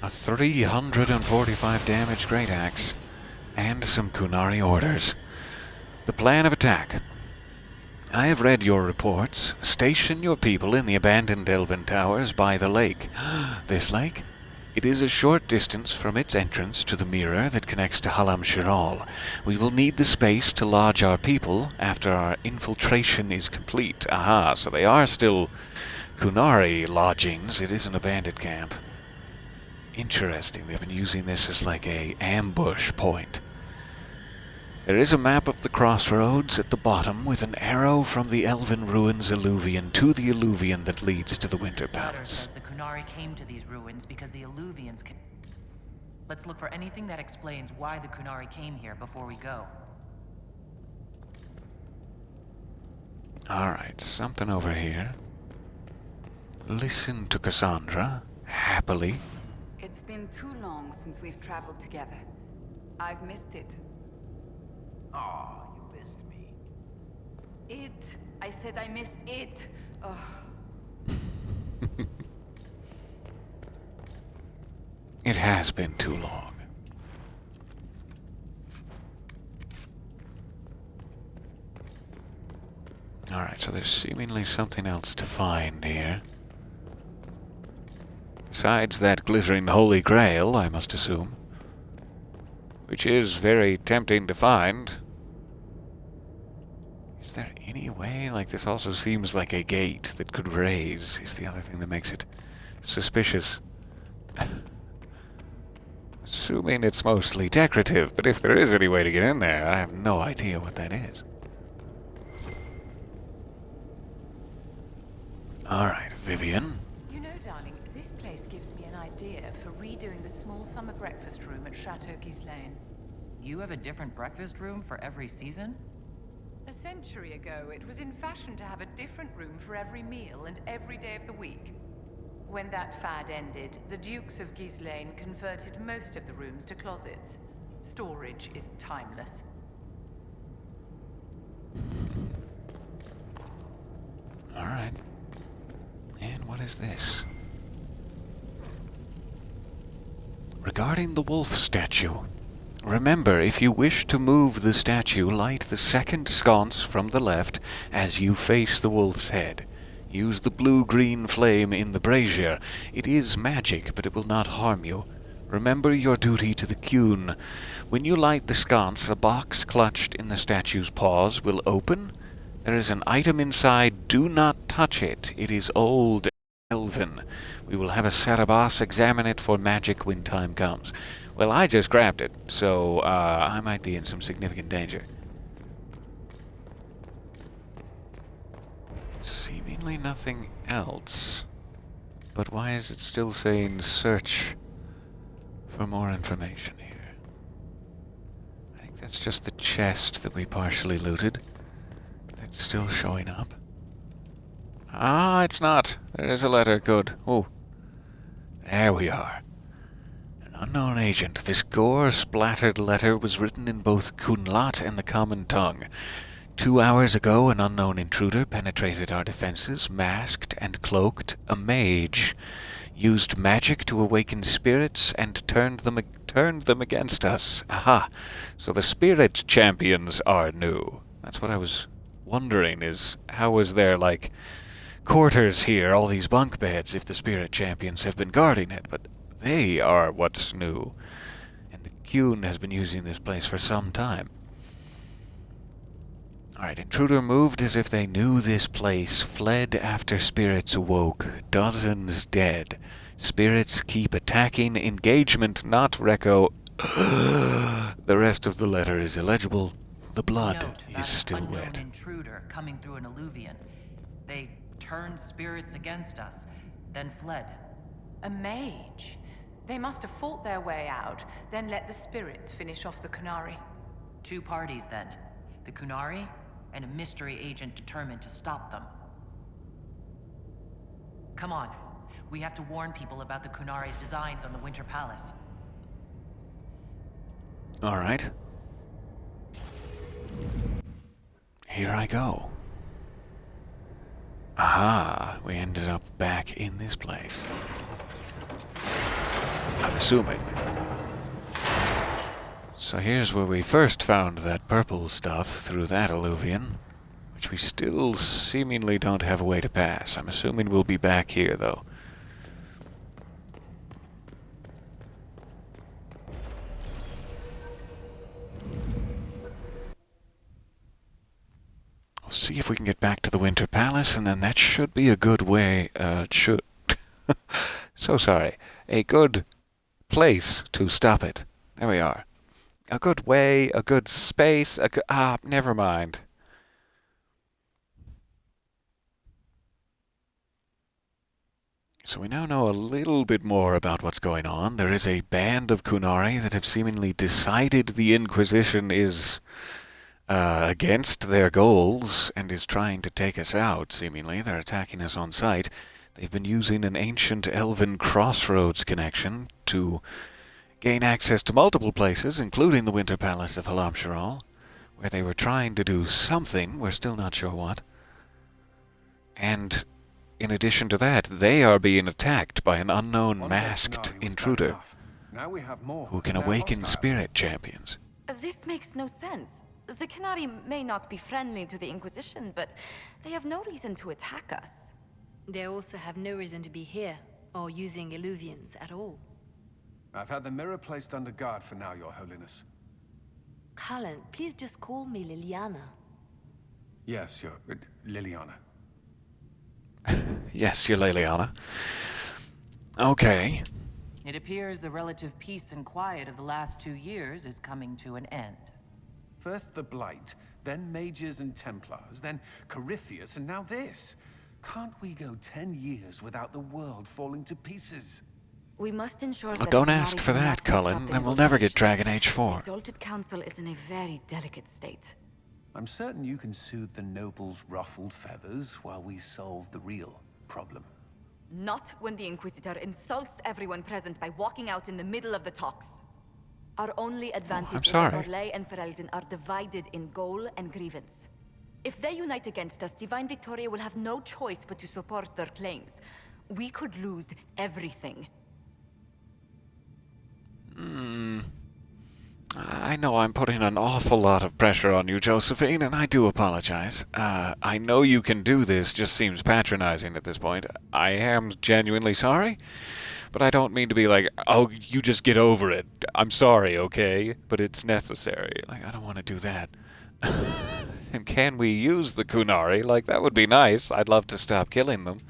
A 345 damage great axe. And some Kunari orders. The plan of attack. I have read your reports. Station your people in the abandoned elven towers by the lake. This lake? It is a short distance from its entrance to the mirror that connects to Halam Shiral. We will need the space to lodge our people after our infiltration is complete. Aha, so they are still Kunari lodgings. It is an abandoned camp. Interesting, they've been using this as like a ambush point. There is a map of the crossroads at the bottom with an arrow from the Elven Ruins Alluvian to the Alluvian that leads to the Winter Palace. Says the Kunari came to these ruins because the Alluvians can... Let's look for anything that explains why the Kunari came here before we go. Alright, something over here. Listen to Cassandra, happily. It's been too long since we've traveled together. I've missed it. Oh, you missed me. It. I said I missed it. Oh. It has been too long. Alright, so there's seemingly something else to find here. Besides that glittering holy grail, I must assume. Which is very tempting to find. Is there any way? Like, this also seems like a gate that could raise, is the other thing that makes it suspicious. Assuming it's mostly decorative, but if there is any way to get in there, I have no idea what that is. Alright, Vivian. You know, darling, this place gives me an idea for redoing the small summer breakfast room at Chateau Ghislaine. You have a different breakfast room for every season? A century ago, it was in fashion to have a different room for every meal and every day of the week. When that fad ended, the Dukes of Ghislaine converted most of the rooms to closets. Storage is timeless. Alright. And what is this? Regarding the wolf statue. Remember, if you wish to move the statue, light the second sconce from the left as you face the wolf's head. Use the blue-green flame in the brazier. It is magic, but it will not harm you. Remember your duty to the Qun. When you light the sconce, a box clutched in the statue's paws will open. There is an item inside. Do not touch it. It is old elven. We will have a Sarabas examine it for magic when time comes. Well, I just grabbed it, so I might be in some significant danger. Seemingly nothing else. But why is it still saying search for more information here? I think that's just the chest that we partially looted. That's still showing up. Ah, it's not. There is a letter. Good. Oh. There we are. An unknown agent. This gore-splattered letter was written in both Kunlat and the common tongue. 2 hours ago, an unknown intruder penetrated our defenses, masked and cloaked, a mage, used magic to awaken spirits, and turned them against us. Aha! So the spirit champions are new. That's what I was wondering, is how was there, like, quarters here, all these bunk beds, if the spirit champions have been guarding it, but they are what's new. And the Qun has been using this place for some time. Alright, intruder moved as if they knew this place, fled after spirits awoke, dozens dead. Spirits keep attacking, engagement not The rest of the letter is illegible. The blood Note about is still an unknown wet. intruder coming through an alluvian. They turned spirits against us, then fled. A mage. They must have fought their way out, then let the spirits finish off the Kunari. 2 parties then. The Kunari, and a mystery agent determined to stop them. Come on. We have to warn people about the Kunari's designs on the Winter Palace. Alright. Here I go. Aha, we ended up back in this place. I'm assuming. So here's where we first found that purple stuff through that alluvian, which we still seemingly don't have a way to pass. I'm assuming we'll be back here, though. We'll see if we can get back to the Winter Palace, and then that should be a good way, so sorry. A good place to stop it. There we are. A good way, a good space, never mind. So we now know a little bit more about what's going on. There is a band of Kunari that have seemingly decided the Inquisition is against their goals and is trying to take us out, seemingly. They're attacking us on sight. They've been using an ancient elven crossroads connection to gain access to multiple places, including the Winter Palace of Halam-Shiral, where they were trying to do something, we're still not sure what. And in addition to that, they are being attacked by an unknown masked intruder Now we have more. who can awaken spirit champions. This makes no sense. The Kunari may not be friendly to the Inquisition, but they have no reason to attack us. They also have no reason to be here, or using illuvians at all. I've had the mirror placed under guard for now, Your Holiness. Cullen, please just call me Liliana. Yes, Your... Liliana. Yes, you're Liliana. Okay. It appears the relative peace and quiet of the last 2 years is coming to an end. First the Blight, then Mages and Templars, then Corypheus, and now this. Can't we go 10 years without the world falling to pieces? We must ensure Well, that don't the ask Kunari for do that, not Cullen. disrupt Then we'll never get negotiations. Dragon Age 4. The Exalted Council is in a very delicate state. I'm certain you can soothe the nobles' ruffled feathers while we solve the real problem. Not when the Inquisitor insults everyone present by walking out in the middle of the talks. Our only advantage is that sorry. Orlais and Ferelden are divided in goal and grievance. If they unite against us, Divine Victoria will have no choice but to support their claims. We could lose everything. I know I'm putting an awful lot of pressure on you, Josephine, and I do apologize. I know you can do this, just seems patronizing at this point. I am genuinely sorry, but I don't mean to be like, oh, you just get over it. I'm sorry, okay? But it's necessary. Like, I don't want to do that. And can we use the Kunari? Like, that would be nice. I'd love to stop killing them.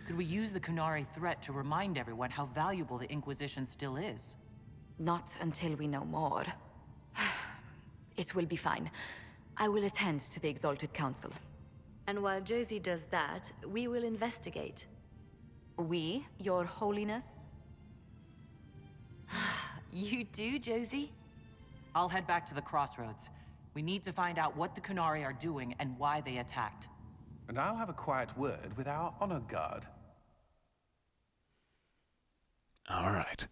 Could we use the Kunari threat to remind everyone how valuable the Inquisition still is? Not until we know more. It will be fine. I will attend to the Exalted Council. And while Josie does that, we will investigate. We, Your Holiness? You do, Josie? I'll head back to the crossroads. We need to find out what the Kunari are doing and why they attacked. And I'll have a quiet word with our honor guard. All right.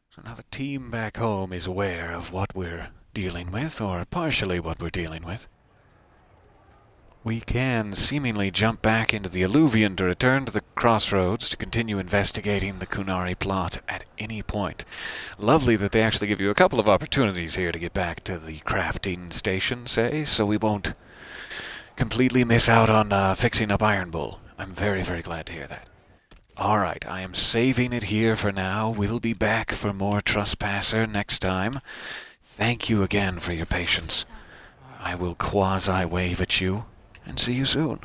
So now the team back home is aware of what we're dealing with, or partially what we're dealing with. We can seemingly jump back into the alluvian to return to the crossroads to continue investigating the Kunari plot at any point. Lovely that they actually give you a couple of opportunities here to get back to the crafting station, say, so we won't completely miss out on fixing up Iron Bull. I'm very, very glad to hear that. Alright, I am saving it here for now. We'll be back for more Trespasser next time. Thank you again for your patience. I will quasi-wave at you, and see you soon.